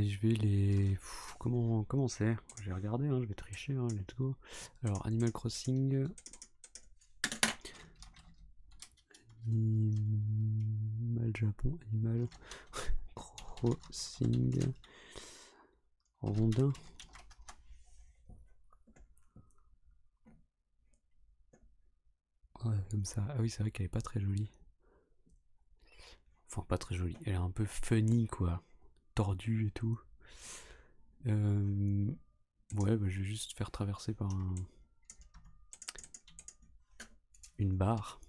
Je vais les... Comment c'est? J'ai regardé, hein, je vais tricher, hein, let's go. Alors, Animal Crossing... Animal Japon, Animal Crossing... Rondin. Ouais, comme ça. Ah oui, c'est vrai qu'elle est pas très jolie. Enfin, pas très jolie. Elle est un peu funny, quoi. Tordue et tout. Ouais, bah, je vais juste faire traverser par une barre.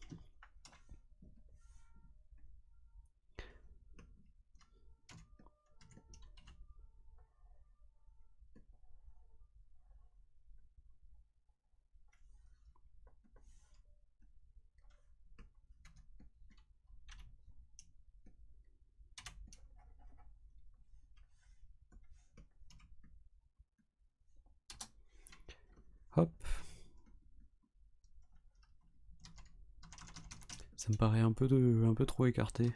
Hop. Ça me paraît un peu trop écarté.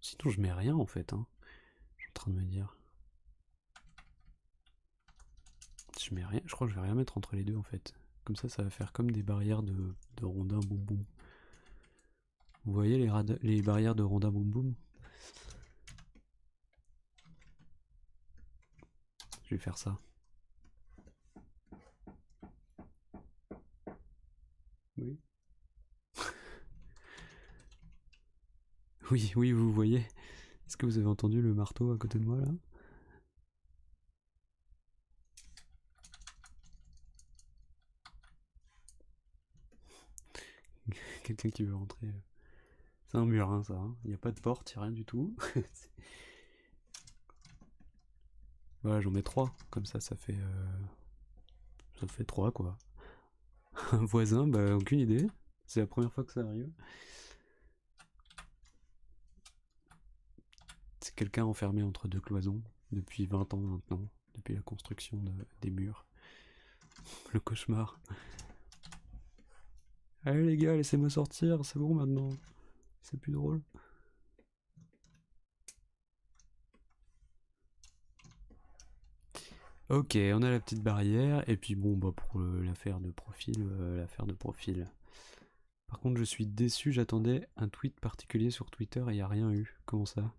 Sinon, je mets rien en fait. Hein. Je suis en train de me dire. Je mets rien. Je crois que je vais rien mettre entre les deux en fait. Comme ça va faire comme des barrières de rondins boum boum. Vous voyez les barrières de rondins boum boum? Je vais faire ça. Oui. Oui, oui, vous voyez. Est-ce que vous avez entendu le marteau à côté de moi là? Quelqu'un qui veut rentrer. C'est un mur, hein, ça. Il n'y a pas de porte, il n'y a rien du tout. Voilà, j'en mets 3. Comme ça fait... Ça fait 3 quoi. Un voisin, bah aucune idée. C'est la première fois que ça arrive. C'est quelqu'un enfermé entre deux cloisons depuis 20 ans maintenant. Depuis la construction des murs. Le cauchemar. Allez les gars, laissez-moi sortir, c'est bon maintenant. C'est plus drôle. Ok, on a la petite barrière. Et puis bon, bah pour l'affaire de profil, Par contre, je suis déçu, j'attendais un tweet particulier sur Twitter et il n'y a rien eu. Comment ça?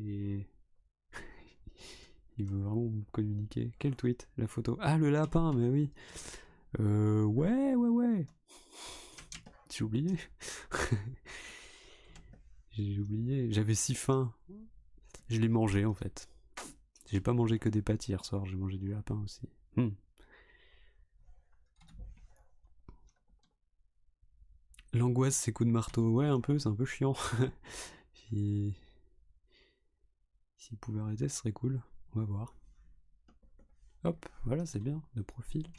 Et il veut vraiment me communiquer. Quel tweet? La photo. Ah, le lapin, mais oui. Ouais. J'ai oublié. J'ai oublié. J'avais si faim. Je l'ai mangé en fait. J'ai pas mangé que des pâtes hier soir, j'ai mangé du lapin aussi. L'angoisse, c'est coups de marteau. Ouais, un peu, c'est un peu chiant. S'il pouvait arrêter, ce serait cool. On va voir. Hop, voilà, c'est bien, de profil.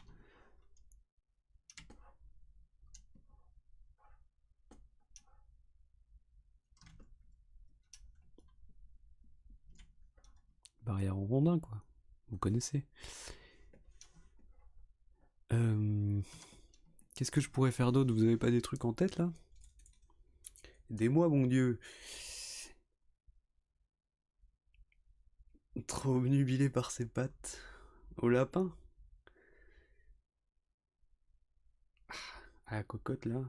Barrière en rondin, quoi. Vous connaissez. Qu'est-ce que je pourrais faire d'autre? Vous avez pas des trucs en tête, là? Aidez-moi, mon Dieu. Trop obnubilé par ses pattes. Au lapin? À la cocotte, là.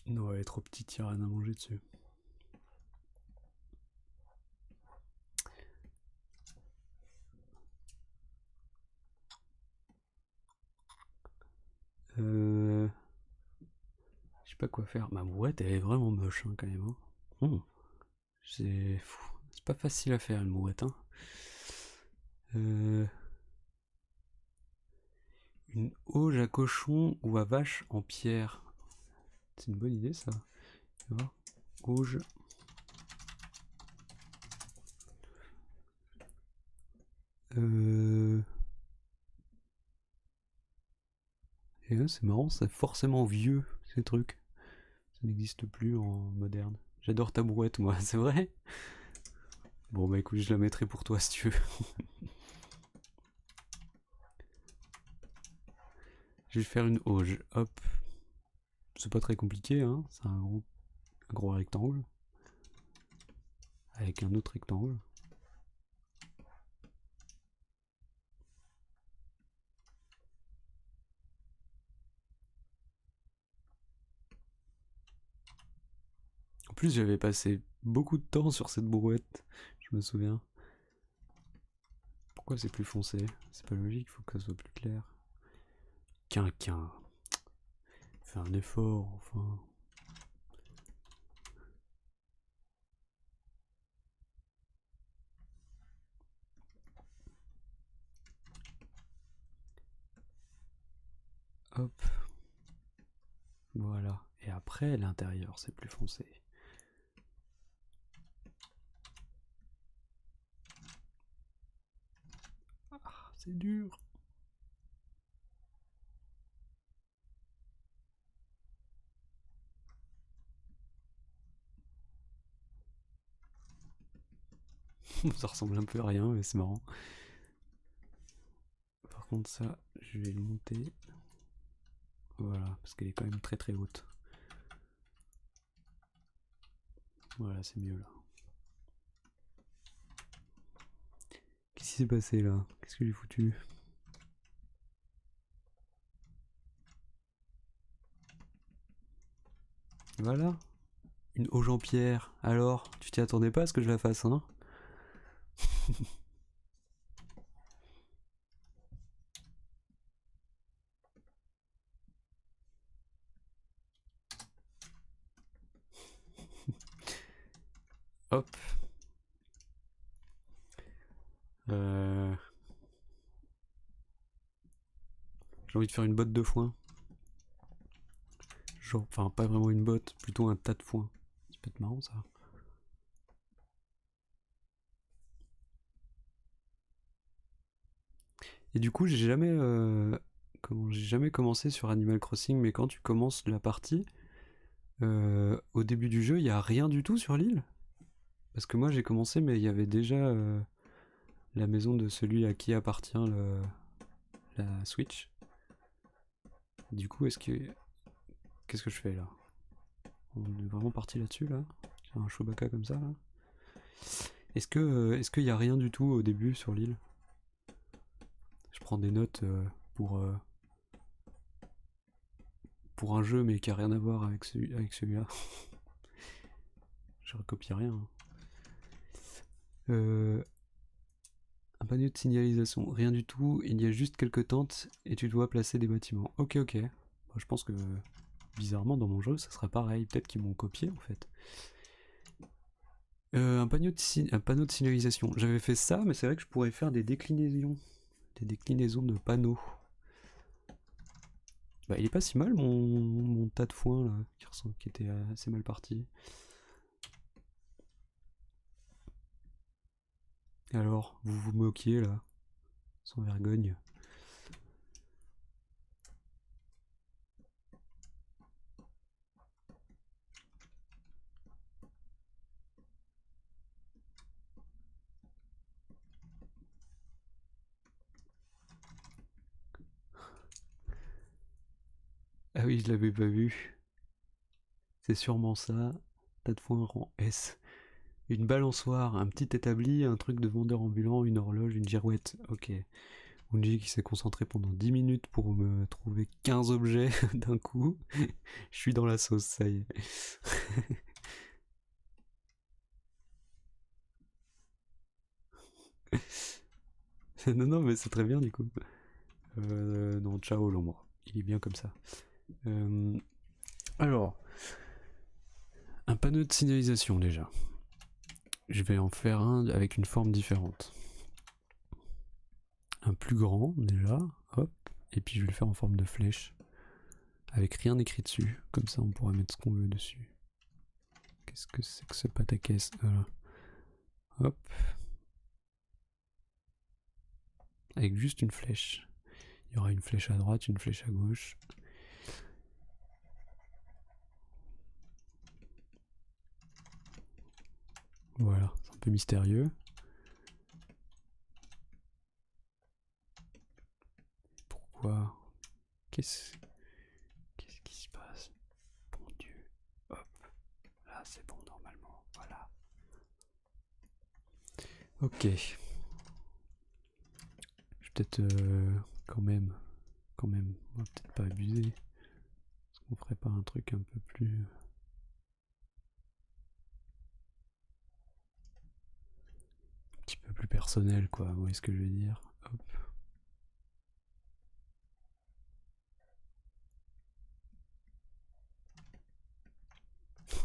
Non, elle est trop petite, il n'y a rien à manger dessus. Je sais pas quoi faire. Ma mouette, elle est vraiment moche, hein, quand même. Hein. C'est pas facile à faire, une mouette. Hein. Une auge à cochon ou à vache en pierre. C'est une bonne idée, ça. Tu vois, auge. Et là, c'est marrant, c'est forcément vieux, ces trucs. Ça n'existe plus en moderne. J'adore ta brouette, moi, c'est vrai. Bon, bah écoute, je la mettrai pour toi si tu veux. Je vais faire une auge. Hop. C'est pas très compliqué, hein. C'est un gros rectangle. Avec un autre rectangle. En plus, j'avais passé beaucoup de temps sur cette brouette. Je me souviens. Pourquoi c'est plus foncé? C'est pas logique, faut que ça soit plus clair. Quinquin. Fais un effort, enfin. Hop. Voilà. Et après, l'intérieur, c'est plus foncé. Ah, c'est dur. Ça ressemble un peu à rien, mais c'est marrant. Par contre, ça, je vais le monter. Voilà, parce qu'elle est quand même très très haute. Voilà, c'est mieux là. Qu'est-ce qui s'est passé là? Qu'est-ce que j'ai foutu? Voilà. Une auge en pierre. Alors, tu t'y attendais pas à ce que je la fasse, hein? Hop. J'ai envie de faire une botte de foin. Genre, enfin, pas vraiment une botte, plutôt un tas de foin. Ça peut être marrant ça. Et du coup, j'ai jamais commencé sur Animal Crossing, mais quand tu commences la partie, au début du jeu, il y a rien du tout sur l'île. Parce que moi, j'ai commencé, mais il y avait déjà la maison de celui à qui appartient la Switch. Du coup, qu'est-ce que je fais là? On est vraiment parti là-dessus là? Sur un Chewbacca comme ça là? Est-ce qu'il y a rien du tout au début sur l'île? Je prends des notes pour. pour un jeu mais qui a rien à voir avec celui-là. Je recopie rien. Un panneau de signalisation, rien du tout, il y a juste quelques tentes et tu dois placer des bâtiments. Ok. Bon, je pense que bizarrement dans mon jeu ça sera pareil, peut-être qu'ils m'ont copié en fait. Un panneau de signalisation, j'avais fait ça mais c'est vrai que je pourrais faire des déclinaisons de panneaux. Bah il est pas si mal mon tas de foin là, qui était assez mal parti. Alors, vous vous moquiez là, sans vergogne. Ah oui, je l'avais pas vu. C'est sûrement ça. Tas de foin rang S. Une balançoire, un petit établi, un truc de vendeur ambulant, une horloge, une girouette. Ok. Unji qui s'est concentré pendant 10 minutes pour me trouver 15 objets d'un coup. Je suis dans la sauce, ça y est. Non, mais c'est très bien du coup. Non, ciao l'ombre. Il est bien comme ça. Alors, un panneau de signalisation déjà. Je vais en faire un avec une forme différente. Un plus grand déjà, hop, et puis je vais le faire en forme de flèche, avec rien écrit dessus, comme ça on pourra mettre ce qu'on veut dessus. Qu'est-ce que c'est que ce pataquès? Voilà. Hop. Avec juste une flèche. Il y aura une flèche à droite, une flèche à gauche. Voilà, c'est un peu mystérieux. Pourquoi? Qu'est-ce qui se passe? Bon Dieu. Hop. Là c'est bon normalement. Voilà. Ok. Je vais peut-être quand même, on va peut-être pas abuser. Est-ce qu'on ferait pas un truc un peu plus... un petit peu plus personnel quoi, vous voyez ce que je veux dire? Hop.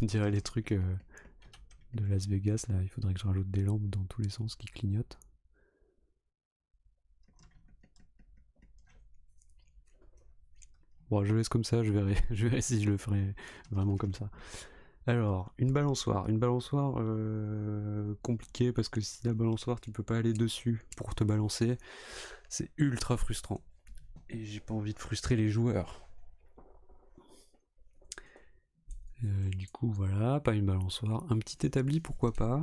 On dirait les trucs de Las Vegas là, il faudrait que je rajoute des lampes dans tous les sens qui clignotent. Bon, je laisse comme ça, je verrai, je verrai si je le ferai vraiment comme ça. Alors, une balançoire. Une balançoire compliquée parce que si la balançoire tu peux pas aller dessus pour te balancer, c'est ultra frustrant. Et j'ai pas envie de frustrer les joueurs. Du coup, voilà, pas une balançoire. Un petit établi, pourquoi pas.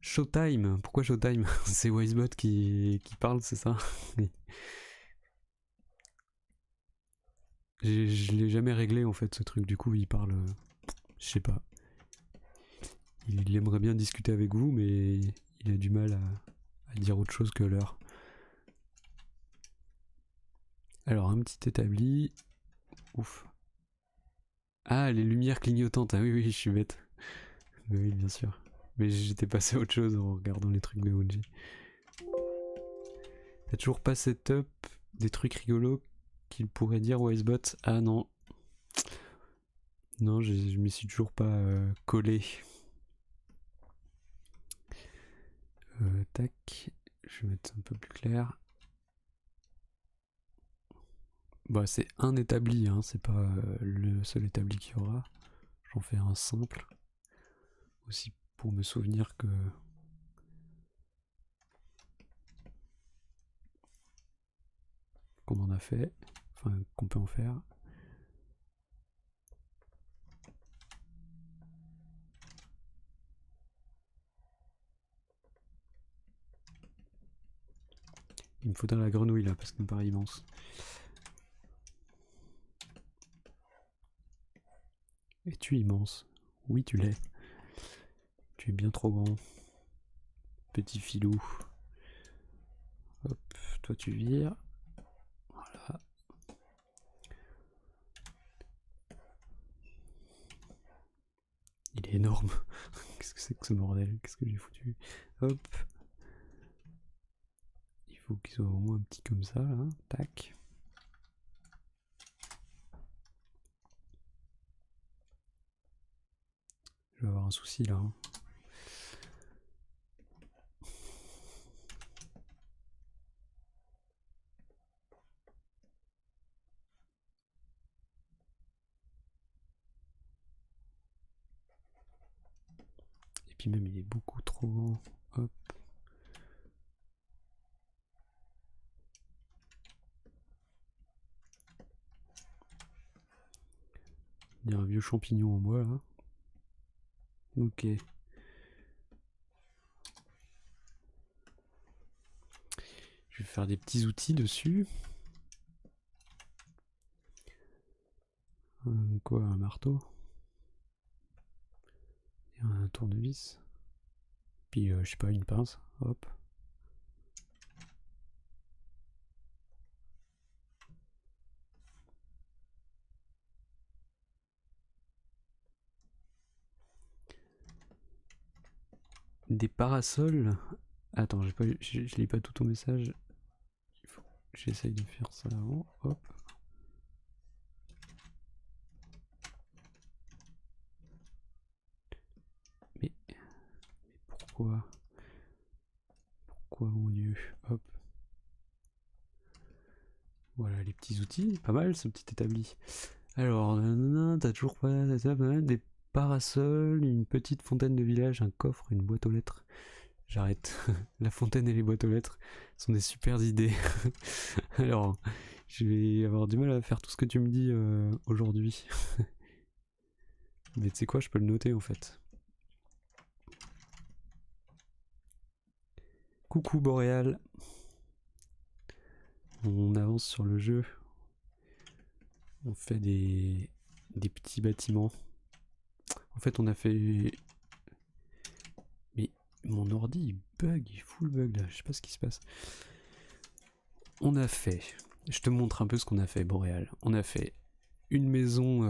Showtime, pourquoi Showtime? C'est Wisebot qui parle, c'est ça? Je l'ai jamais réglé en fait ce truc, du coup il parle... je sais pas. Il aimerait bien discuter avec vous, mais il a du mal à dire autre chose que l'heure. Alors un petit établi... Ouf. Ah, les lumières clignotantes, ah oui, je suis bête. Oui, bien sûr. Mais j'étais passé à autre chose en regardant les trucs de Bungie. T'as toujours pas setup des trucs rigolos qu'il pourrait dire Wisebot? Ah non. Non, je m'y suis toujours pas collé. Tac. Je vais mettre un peu plus clair. Bah, c'est un établi, hein, c'est pas le seul établi qu'il y aura. J'en fais un simple. Aussi pour me souvenir que... qu'on en a fait. Enfin, qu'on peut en faire. Il me faudrait la grenouille là, parce qu'elle me paraît immense. Es-tu immense? Oui, tu l'es. Tu es bien trop grand. Petit filou. Hop, toi tu vires. Voilà. énorme. Qu'est-ce que c'est que ce bordel? Qu'est-ce que j'ai foutu? Hop. Il faut qu'il soit au moins un petit comme ça, là. Tac. Je vais avoir un souci, là. Hein. Et puis même, il est beaucoup trop grand. Hop. Il y a un vieux champignon en bois, là. Ok. Je vais faire des petits outils dessus. Quoi, un marteau? Et un tournevis. Puis, je sais pas, une pince. Hop. Des parasols. Attends, je lis pas tout ton message. J'essaye de faire ça avant. Hop. Mais pourquoi? Pourquoi, mon dieu? Hop. Voilà les petits outils. Pas mal ce petit établi. Alors, t'as toujours pas des parasols, une petite fontaine de village, un coffre, une boîte aux lettres. J'arrête. La fontaine et les boîtes aux lettres sont des super idées. Alors, je vais avoir du mal à faire tout ce que tu me dis aujourd'hui. Mais tu sais quoi, je peux le noter en fait. Coucou Boréal. On avance sur le jeu. On fait des petits bâtiments. En fait, on a fait... Mais mon ordi, il bug, il full bug là. Je sais pas ce qui se passe. On a fait... Je te montre un peu ce qu'on a fait, Boréal. On a fait une maison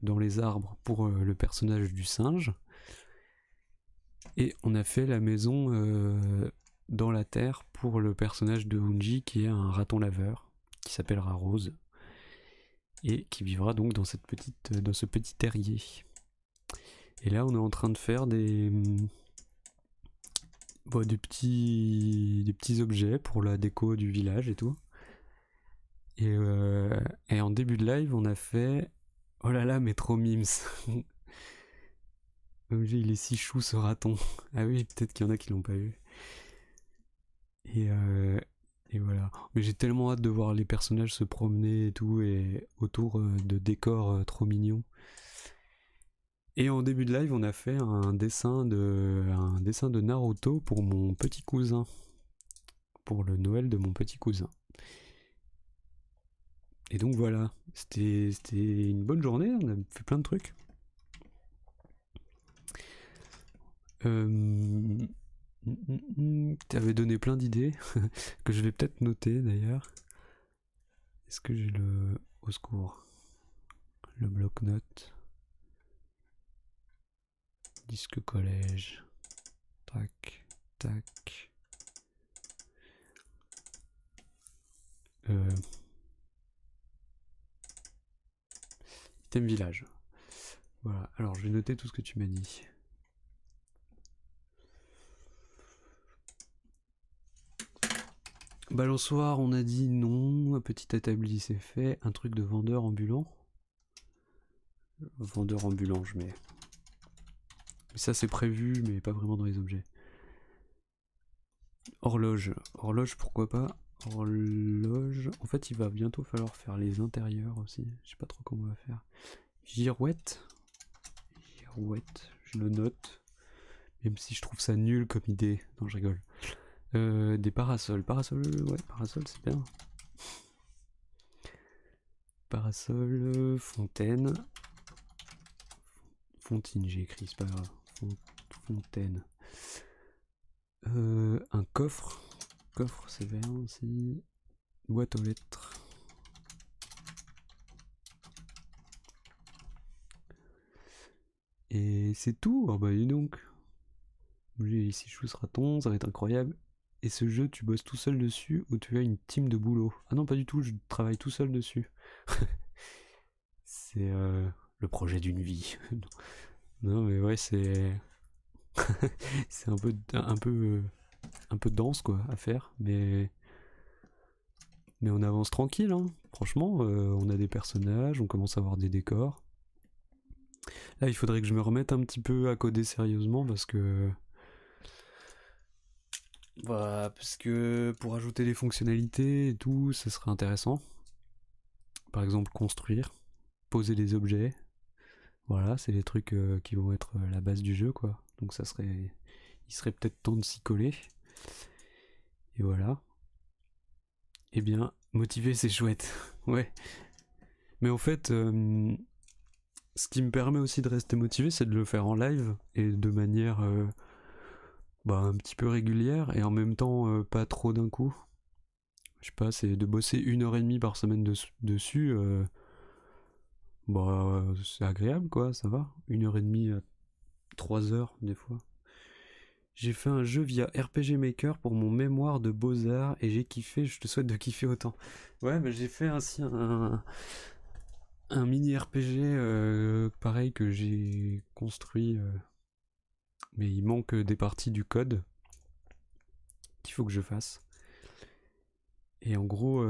dans les arbres pour le personnage du singe. Et on a fait la maison dans la terre pour le personnage de Hunji qui est un raton laveur qui s'appellera Rose et qui vivra donc dans ce petit terrier. Et là on est en train de faire des petits objets pour la déco du village et tout. Et en début de live on a fait... Oh là là, mais trop mimes. Il est si chou ce raton. Ah oui, peut-être qu'il y en a qui l'ont pas vu. Et voilà. Mais j'ai tellement hâte de voir les personnages se promener et tout, et autour de décors trop mignons. Et en début de live, on a fait un dessin de Naruto pour mon petit cousin. Pour le Noël de mon petit cousin. Et donc voilà, c'était une bonne journée, on a fait plein de trucs. T'avais donné plein d'idées, que je vais peut-être noter d'ailleurs. Est-ce que j'ai le... Au secours. Le bloc-notes. Disque collège. Tac, tac. Item village. Voilà, alors je vais noter tout ce que tu m'as dit. Balançoire, on a dit non. Un petit établi, c'est fait. Un truc de vendeur ambulant. Vendeur ambulant, je mets. Mais ça, c'est prévu, mais pas vraiment dans les objets. Horloge. Horloge, pourquoi pas. Horloge. En fait, il va bientôt falloir faire les intérieurs aussi. Je sais pas trop comment on va faire. Girouette. Girouette, je le note. Même si je trouve ça nul comme idée. Non, je rigole. Des parasols. Parasols, ouais, parasols, c'est bien. Parasol, fontaine. Fontine, j'ai écrit, c'est pas grave. Fontaine. Un coffre. Coffre, c'est vert aussi. Boîte aux lettres. Et c'est tout. Ah bah dis donc. J'ai ici Chousse Raton, ça va être incroyable. Et ce jeu, tu bosses tout seul dessus ou tu as une team de boulot? Ah non, pas du tout, je travaille tout seul dessus. C'est le projet d'une vie. Non, mais ouais, c'est c'est un peu dense quoi à faire, mais on avance tranquille. Hein. Franchement, on a des personnages, on commence à avoir des décors. Là, il faudrait que je me remette un petit peu à coder sérieusement parce que pour ajouter des fonctionnalités et tout, ça serait intéressant. Par exemple, construire, poser des objets. Voilà, c'est les trucs qui vont être la base du jeu, quoi. Donc il serait peut-être temps de s'y coller. Et voilà. Eh bien, motiver, c'est chouette. Ouais. Mais en fait, ce qui me permet aussi de rester motivé, c'est de le faire en live et de manière un petit peu régulière et en même temps pas trop d'un coup. Je sais pas, c'est de bosser 1 heure et demie par semaine dessus. C'est agréable quoi, ça va. 1 heure et demie, 3 heures des fois. J'ai fait un jeu via RPG Maker pour mon mémoire de beaux-arts et j'ai kiffé, je te souhaite de kiffer autant. Ouais, bah j'ai fait ainsi un mini RPG pareil que j'ai construit, mais il manque des parties du code qu'il faut que je fasse. Et en gros,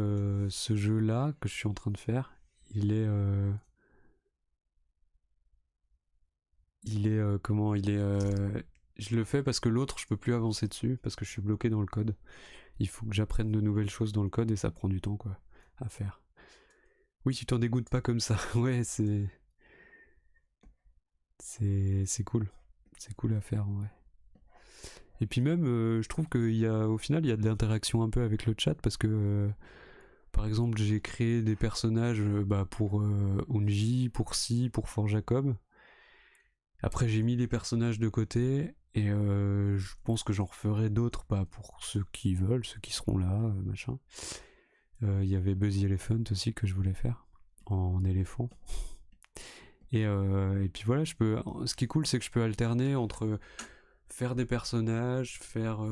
ce jeu-là que je suis en train de faire, il est... comment il est je le fais parce que l'autre je peux plus avancer dessus parce que je suis bloqué dans le code. Il faut que j'apprenne de nouvelles choses dans le code et ça prend du temps quoi à faire. Oui, tu t'en dégoûtes pas comme ça. Ouais, c'est cool. C'est cool à faire ouais. Et puis même je trouve qu'au final il y a de l'interaction un peu avec le chat parce que par exemple j'ai créé des personnages pour Unji, pour Si, pour Fort Jacob. Après, j'ai mis les personnages de côté et je pense que j'en referai d'autres pour ceux qui veulent, ceux qui seront là, machin. Il y avait Buzzy Elephant aussi que je voulais faire en éléphant. Et puis voilà, ce qui est cool, c'est que je peux alterner entre faire des personnages, faire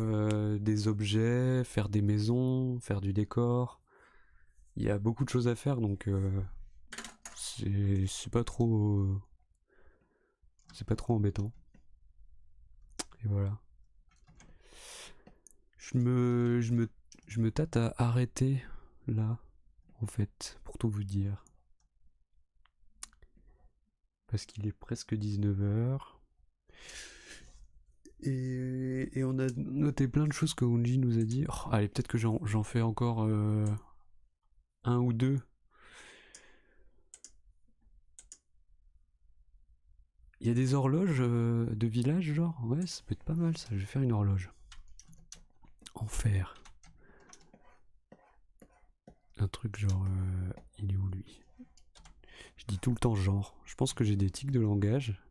des objets, faire des maisons, faire du décor. Il y a beaucoup de choses à faire, donc c'est pas trop embêtant. Et voilà. Je me tâte à arrêter là, en fait, pour tout vous dire. Parce qu'il est presque 19h. Et on a noté plein de choses que Unji nous a dit. Oh, allez, peut-être que j'en fais encore un ou deux. Il y a des horloges de village, genre. Ouais, ça peut être pas mal ça. Je vais faire une horloge. En fer. Un truc genre. Il est où lui? Je dis tout le temps genre. Je pense que j'ai des tics de langage.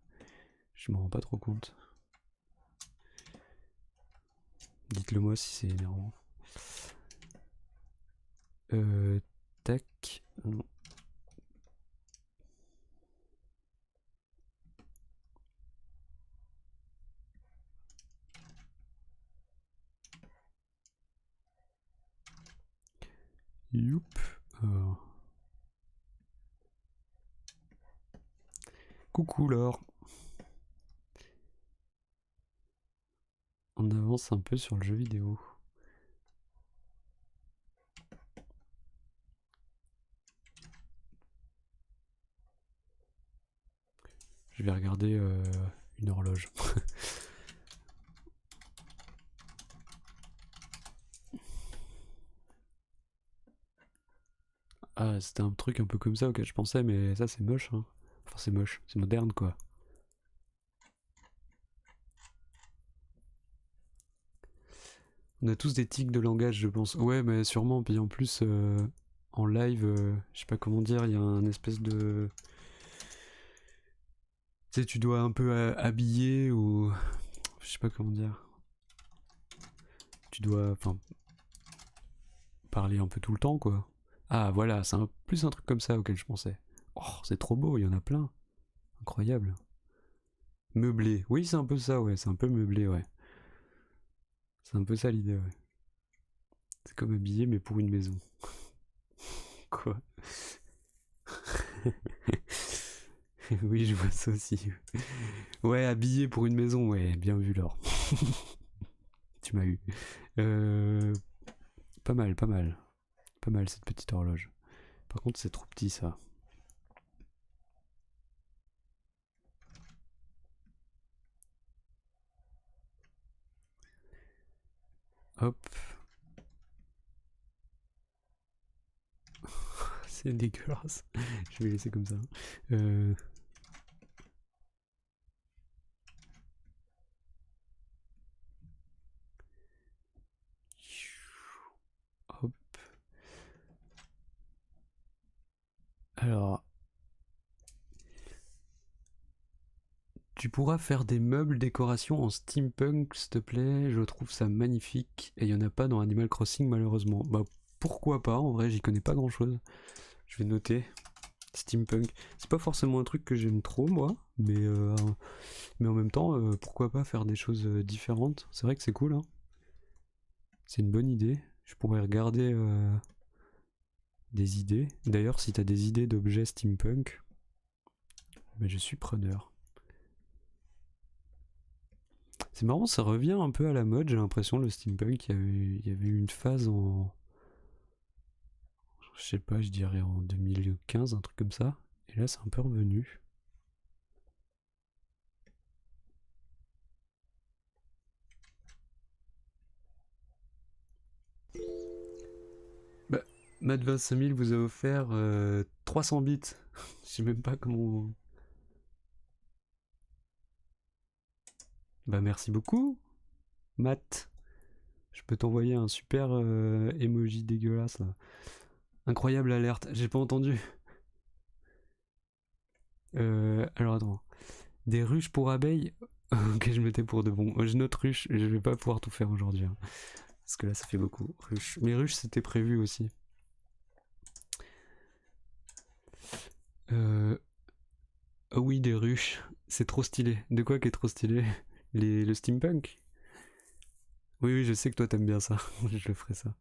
Je m'en rends pas trop compte. Dites-le moi si c'est énervant. Tac. Non. Youp. Coucou Laure. On avance un peu sur le jeu vidéo. Je vais regarder une horloge. Ah, c'était un truc un peu comme ça auquel je pensais, mais ça c'est moche. Hein. Enfin, c'est moche, c'est moderne quoi. On a tous des tics de langage, je pense. Ouais, mais sûrement. Puis en plus, en live, je sais pas comment dire, il y a un espèce de. Tu sais, tu dois un peu habiller ou. Je sais pas comment dire. Tu dois. Enfin. Parler un peu tout le temps quoi. Ah voilà, c'est plus un truc comme ça auquel je pensais. Oh, c'est trop beau, il y en a plein. Incroyable. Meublé. Oui, c'est un peu ça, ouais. C'est un peu meublé, ouais. C'est un peu ça l'idée, ouais. C'est comme habillé, mais pour une maison. Quoi? Oui, je vois ça aussi. Ouais, habillé pour une maison, ouais. Bien vu, Laure. Tu m'as eu. Euh, Pas mal, pas mal. Pas mal cette petite horloge. Par contre, c'est trop petit, ça. Hop. C'est dégueulasse. Je vais laisser comme ça. Euh... Hop. Alors, tu pourras faire des meubles décorations en steampunk, s'il te plaît. Je trouve ça magnifique. Et il n'y en a pas dans Animal Crossing, malheureusement. Bah, pourquoi pas, en vrai, j'y connais pas grand chose. Je vais noter. Steampunk. C'est pas forcément un truc que j'aime trop, moi. Mais en même temps, pourquoi pas faire des choses différentes. C'est vrai que c'est cool, hein. C'est une bonne idée. Je pourrais regarder des idées. D'ailleurs, si t'as des idées d'objets steampunk, ben, je suis preneur. C'est marrant, ça revient un peu à la mode, j'ai l'impression, le steampunk. Il y avait eu une phase en. Je sais pas, je dirais en 2015, un truc comme ça. Et là, c'est un peu revenu. Bah, Mad25000 vous a offert 300 bits. Je sais même pas comment. Bah, merci beaucoup, Matt. Je peux t'envoyer un super emoji dégueulasse là. Incroyable alerte, j'ai pas entendu. Alors attends. Des ruches pour abeilles. Ok, je mettais pour de bon. Je note ruches, je vais pas pouvoir tout faire aujourd'hui, hein. Parce que là, ça fait beaucoup. Ruches. Mais ruches, c'était prévu aussi. Oh oui, des ruches. C'est trop stylé. De quoi qui est trop stylé? Le steampunk? Oui, oui, je sais que toi t'aimes bien ça. Je le ferai ça.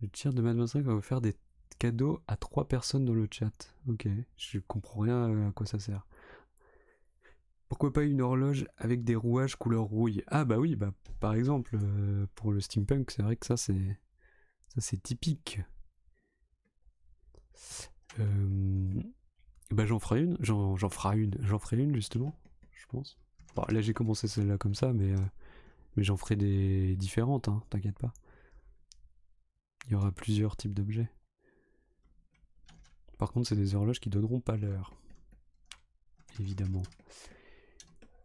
Le tir de Mademoiselle va vous faire des cadeaux à 3 personnes dans le chat. Ok, je comprends rien à quoi ça sert. Pourquoi pas une horloge avec des rouages couleur rouille? Ah bah oui, bah par exemple, pour le steampunk, c'est vrai que ça c'est typique. Euh, Bah j'en ferai une, j'en ferai une justement, je pense. Bon, là j'ai commencé celle-là comme ça, mais j'en ferai des différentes, hein, t'inquiète pas. Il y aura plusieurs types d'objets. Par contre, c'est des horloges qui donneront pas l'heure, évidemment.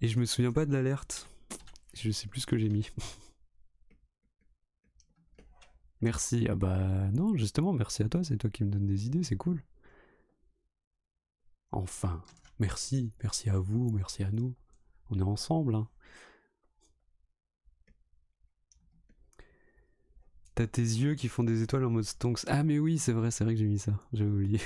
Et je me souviens pas de l'alerte. Je sais plus ce que j'ai mis. Merci. Ah bah non, justement, merci à toi, c'est toi qui me donnes des idées, c'est cool. Enfin, merci à vous, merci à nous. On est ensemble, hein. T'as tes yeux qui font des étoiles en mode stonks. Ah mais oui, c'est vrai que j'ai mis ça. J'avais oublié.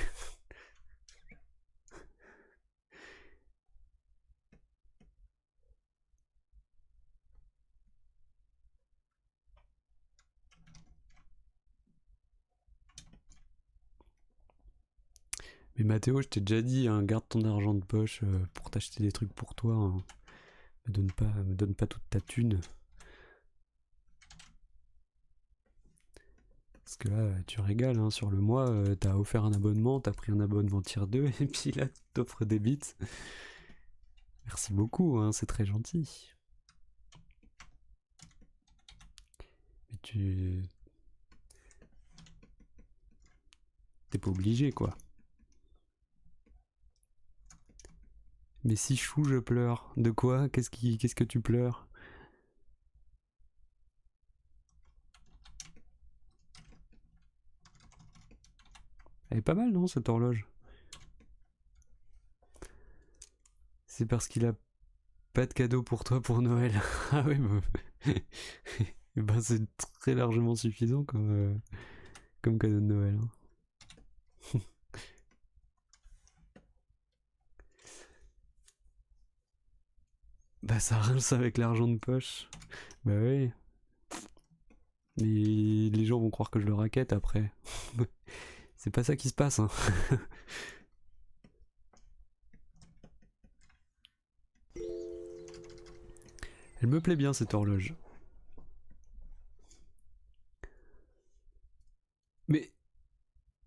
Mais Mathéo, je t'ai déjà dit, hein, garde ton argent de poche pour t'acheter des trucs pour toi, hein. Me donne pas toute ta thune. Parce que là, tu régales, hein, sur le mois, t'as offert un abonnement, t'as pris un abonnement tier 2, et puis là, t'offres des bits. Merci beaucoup, hein, c'est très gentil. Mais t'es pas obligé, quoi. Mais si chou, je pleure. De quoi? Qu'est-ce que tu pleures? Elle est pas mal, non, cette horloge? C'est parce qu'il a pas de cadeau pour toi pour Noël. Ah oui, bah... ben, c'est très largement suffisant comme cadeau de Noël, hein. Bah ça rince avec l'argent de poche. Bah oui. Mais les gens vont croire que je le raquette après. C'est pas ça qui se passe, hein. Elle me plaît bien cette horloge. Mais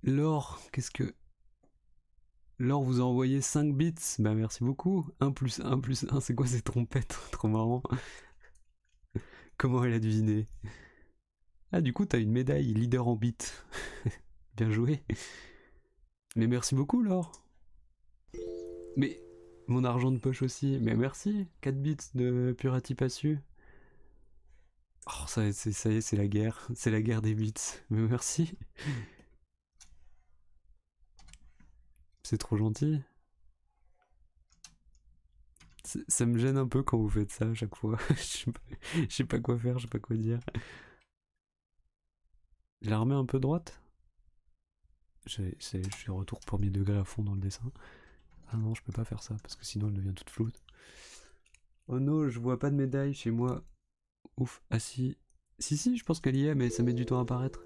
Laure, qu'est-ce que... Laure vous a envoyé 5 bits. Bah merci beaucoup. 1 plus 1 plus 1, c'est quoi ces trompettes? Trop marrant. Comment elle a deviné? Ah du coup t'as une médaille leader en bits. Bien joué. Mais merci beaucoup Laure. Mais mon argent de poche aussi. Mais merci. 4 bits de Purati Passu. Oh ça y est, c'est la guerre. C'est la guerre des bits. Mais merci. C'est trop gentil. Ça me gêne un peu quand vous faites ça à chaque fois. Je sais pas quoi faire, je sais pas quoi dire. Je la remets un peu droite. Je suis retour premier degré à fond dans le dessin. Ah non, je peux pas faire ça parce que sinon elle devient toute floute. Oh non, je vois pas de médaille chez moi. Ouf, ah si. Si, je pense qu'elle y est, mais ça met du temps à apparaître.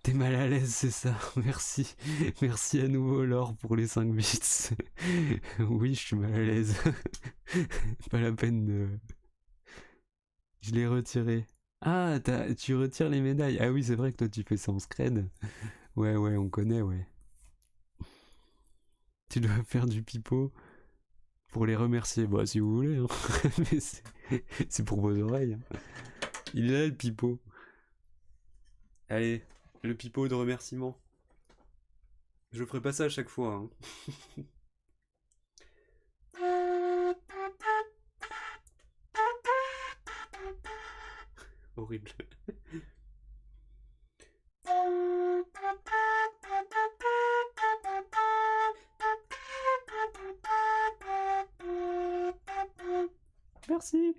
T'es mal à l'aise, c'est ça. Merci. Merci à nouveau, Laure, pour les 5 bits. Oui, je suis mal à l'aise. Pas la peine de... Je l'ai retiré. Ah, tu retires les médailles. Ah oui, c'est vrai que toi, tu fais ça en scred. Ouais, on connaît, ouais. Tu dois faire du pipeau pour les remercier. Bah, si vous voulez. Hein. Mais c'est pour vos oreilles. Hein. Il est là, le pipeau. Allez, le pipeau de remerciement. Je ferai pas ça à chaque fois. Hein. Horrible. Merci.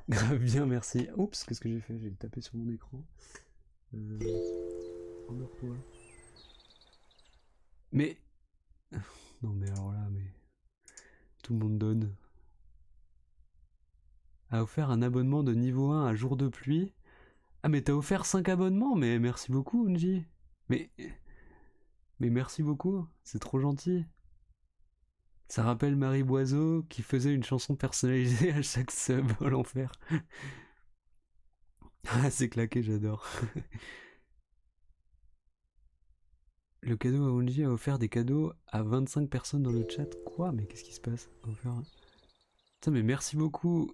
Grave bien, merci. Oups, qu'est-ce que j'ai fait? J'ai tapé sur mon écran. Endors-toi. Mais... Non mais alors là, mais... Tout le monde donne. A offert un abonnement de niveau 1 à jour de pluie. Ah mais t'as offert 5 abonnements? Mais merci beaucoup, Unji. Mais... Mais merci beaucoup, c'est trop gentil. Ça rappelle Marie Boiseau qui faisait une chanson personnalisée à chaque sub. Oh l'enfer. Ah c'est claqué, j'adore. Le cadeau à Unji a offert des cadeaux à 25 personnes dans le chat. Quoi? Mais qu'est-ce qui se passe? Putain mais merci beaucoup.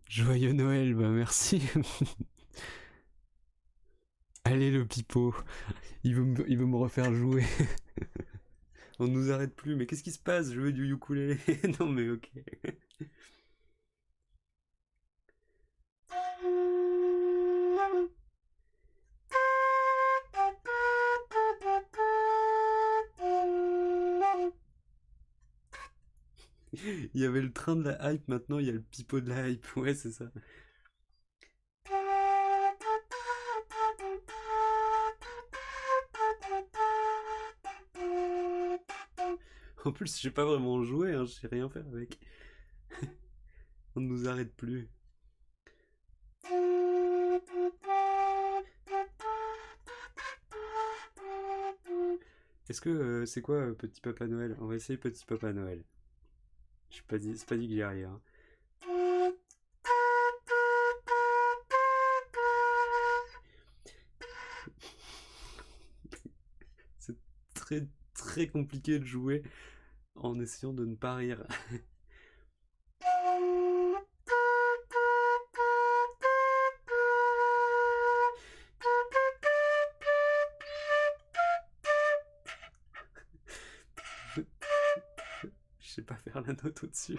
Joyeux Noël, bah merci. Allez le pipeau. Il veut me refaire jouer. On ne nous arrête plus. Mais qu'est-ce qui se passe? Je veux du ukulélé. Non mais ok. Il y avait le train de la hype, maintenant il y a le pipeau de la hype. Ouais, c'est ça. En plus, j'ai pas vraiment joué, hein, je sais rien faire avec. On ne nous arrête plus. Est-ce que c'est quoi Petit Papa Noël? On va essayer Petit Papa Noël. C'est pas dit que j'y arrive. Hein. C'est très compliqué de jouer en essayant de ne pas rire. Je sais pas faire la note au-dessus.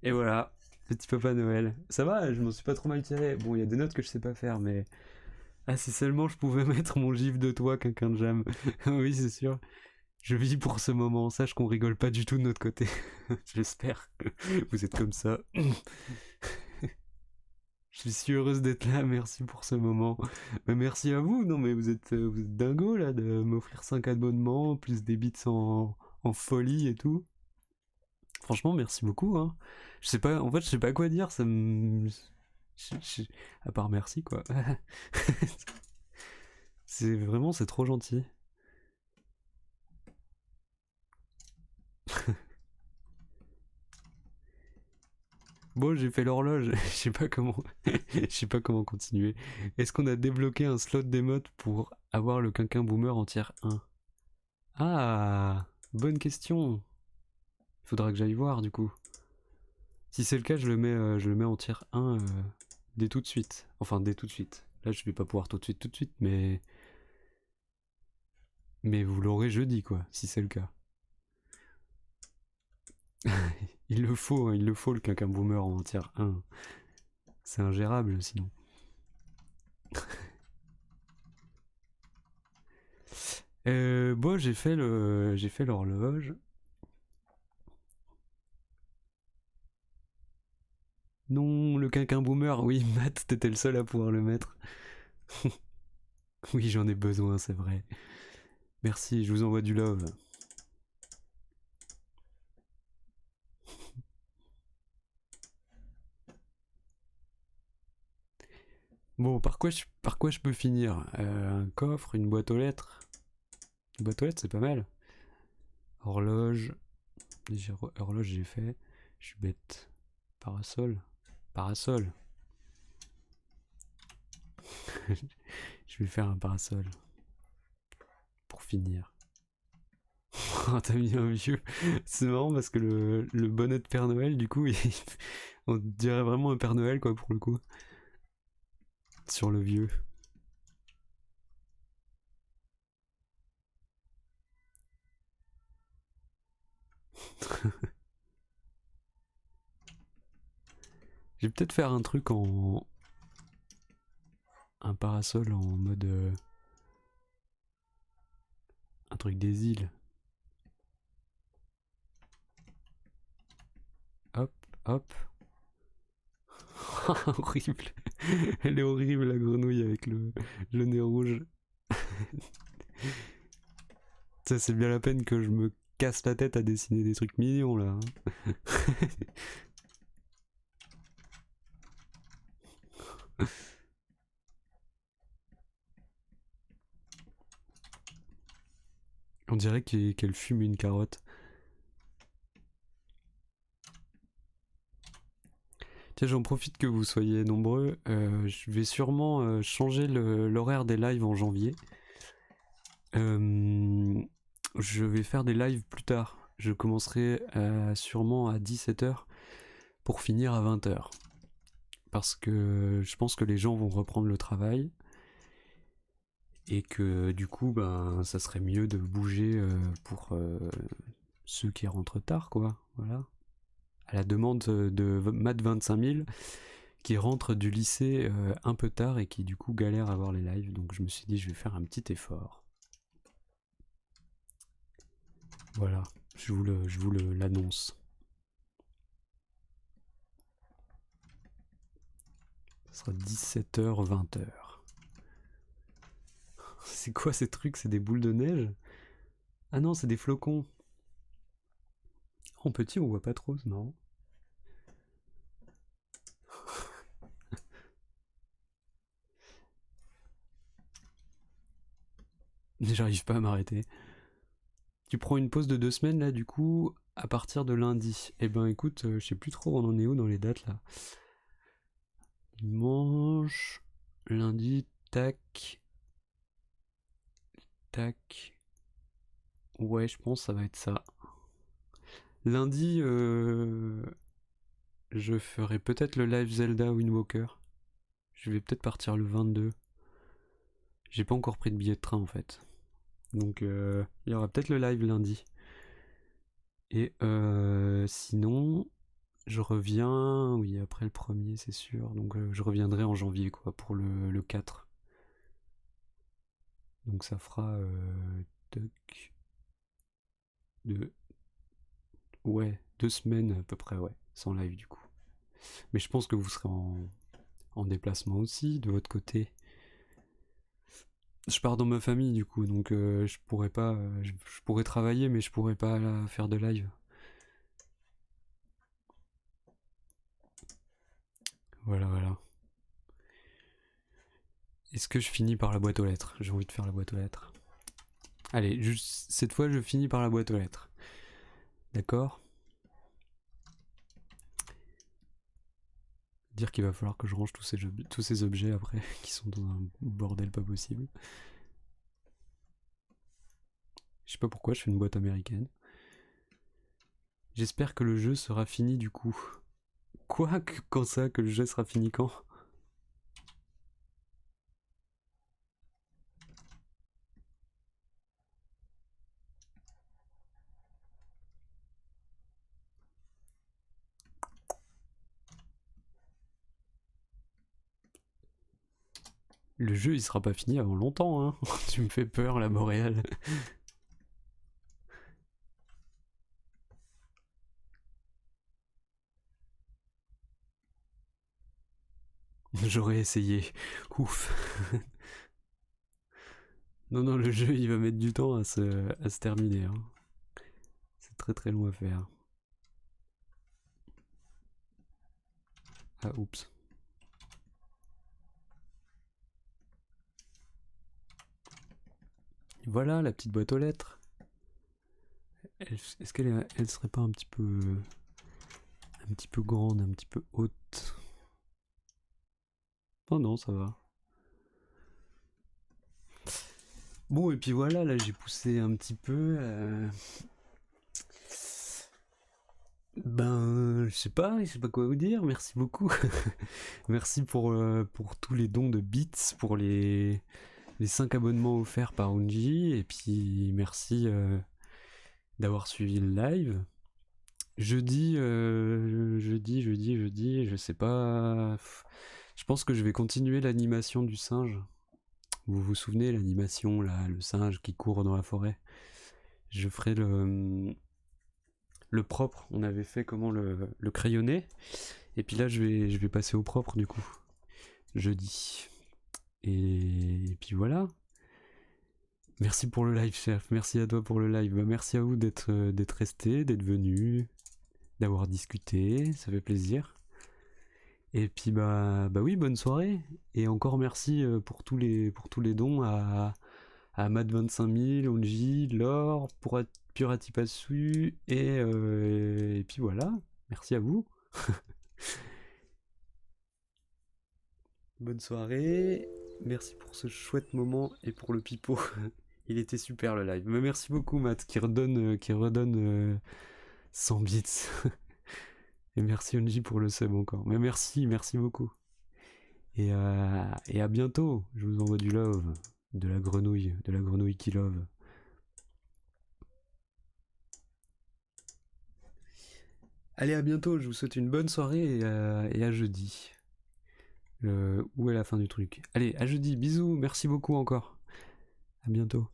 Et voilà, Petit Papa Noël. Ça va, je m'en suis pas trop mal tiré. Bon, il y a des notes que je sais pas faire, mais Ah, si seulement je pouvais mettre mon gif de toi, quelqu'un de jam. Oui, c'est sûr. Je vis pour ce moment. Sache qu'on rigole pas du tout de notre côté. J'espère que vous êtes comme ça. Je suis si heureuse d'être là. Merci pour ce moment. Mais merci à vous. Non, mais vous êtes dingo là de m'offrir 5 abonnements, plus des bits en folie et tout. Franchement, merci beaucoup. Hein. Je sais pas, en fait, je sais pas quoi dire. Ça me. À part merci, quoi. C'est vraiment, c'est trop gentil. Bon, j'ai fait l'horloge. Je sais pas comment. Je sais pas comment continuer. Est-ce qu'on a débloqué un slot d'émote pour avoir le quinquin boomer en tier 1? Ah, bonne question. Il faudra que j'aille voir du coup. Si c'est le cas, je le mets en tier 1 dès tout de suite. Enfin, dès tout de suite. Là, je vais pas pouvoir tout de suite, mais vous l'aurez jeudi, quoi, si c'est le cas. Hein, il le faut le quinquin boomer en tier 1. C'est ingérable sinon. Bon, j'ai fait l'horloge. Non, le quinquin boomer, oui, Matt, t'étais le seul à pouvoir le mettre. Oui, j'en ai besoin, c'est vrai. Merci, je vous envoie du love. Bon, par quoi je peux finir? Un coffre, une boîte aux lettres. Une boîte aux lettres, c'est pas mal. Horloge. Déjà, horloge, j'ai fait. Je suis bête. Parasol. Parasol. Je vais faire un parasol. Pour finir. Oh, t'as mis un vieux. C'est marrant parce que le bonnet de Père Noël, du coup, on dirait vraiment un Père Noël, quoi, pour le coup. Sur le vieux. Je vais peut-être faire un truc en. Un parasol en mode. Un truc des îles. Hop, hop. Horrible. Elle est horrible, la grenouille avec le nez rouge. Ça, c'est bien la peine que je me casse la tête à dessiner des trucs mignons là. Hein. On dirait qu'elle fume une carotte. Tiens, j'en profite que vous soyez nombreux. Je vais sûrement changer l'horaire des lives en janvier. Je vais faire des lives plus tard. Je commencerai sûrement à 17h pour finir à 20h. Parce que je pense que les gens vont reprendre le travail. Et que du coup, ben, ça serait mieux de bouger pour ceux qui rentrent tard, quoi. Voilà. À la demande de Matt 25000 qui rentre du lycée un peu tard et qui du coup galère à voir les lives. Donc je me suis dit, je vais faire un petit effort. Voilà, je vous l'annonce. Ce sera 17h, 20h. C'est quoi ces trucs? C'est des boules de neige? Ah non, c'est des flocons. En petit, on voit pas trop, c'est marrant. J'arrive pas à m'arrêter. Tu prends une pause de 2 semaines là, du coup, à partir de lundi. Eh ben écoute, je sais plus trop on en est où dans les dates là. Dimanche, lundi, tac, tac. Ouais, je pense que ça va être ça. Lundi, je ferai peut-être le live Zelda Wind Walker. Je vais peut-être partir le 22. J'ai pas encore pris de billet de train en fait. Donc il y aura peut-être le live lundi. Et sinon, je reviens, oui, après le premier, c'est sûr. Donc je reviendrai en janvier, quoi, pour le 4. Donc ça fera toc, ouais, 2 semaines à peu près, ouais, sans live du coup. Mais je pense que vous serez en déplacement aussi de votre côté. Je pars dans ma famille du coup, donc je pourrais pas, je pourrais travailler, mais je pourrais pas faire de live. Voilà, voilà. Est-ce que je finis par la boîte aux lettres? J'ai envie de faire la boîte aux lettres. Allez, cette fois je finis par la boîte aux lettres. D'accord? Dire qu'il va falloir que je range tous ces objets après, qui sont dans un bordel pas possible. Je sais pas pourquoi je fais une boîte américaine. J'espère que le jeu sera fini du coup. Quoi? Quand ça? Que le jeu sera fini quand? Le jeu il sera pas fini avant longtemps, hein. Tu me fais peur, la Boréale. J'aurais essayé. Ouf. Non, non, le jeu il va mettre du temps à se terminer, hein. C'est très très long à faire. Ah, oups. Voilà la petite boîte aux lettres. Est-ce qu'elle elle serait pas un petit peu grande, un petit peu haute? Oh non, ça va. Bon, et puis voilà, là j'ai poussé un petit peu. Ben, je sais pas quoi vous dire. Merci beaucoup. Merci pour tous les dons de bits, pour les 5 abonnements offerts par Unji, et puis merci d'avoir suivi le live. Jeudi, je sais pas. Je pense que je vais continuer l'animation du singe. Vous vous souvenez, l'animation, là, le singe qui court dans la forêt? Je ferai le propre. On avait fait comment le crayonné. Et puis là, je vais passer au propre, du coup, jeudi. Et puis voilà. Merci pour le live, chef. Merci à toi pour le live. Bah, merci à vous d'être resté, d'être venu, d'avoir discuté. Ça fait plaisir. Et puis bah oui, bonne soirée. Et encore merci pour tous les dons à Mad 25 000, Onji, Laure, pour Puratipassu et puis voilà. Merci à vous. Bonne soirée. Merci pour ce chouette moment et pour le pipeau. Il était super le live. Mais merci beaucoup Matt qui redonne 100 bits. Et merci Onji pour le sub encore. Mais merci beaucoup. Et à bientôt. Je vous envoie du love. De la grenouille qui love. Allez, à bientôt. Je vous souhaite une bonne soirée et à jeudi. Où est la fin du truc? Allez, à jeudi. Bisous. Merci beaucoup encore. À bientôt.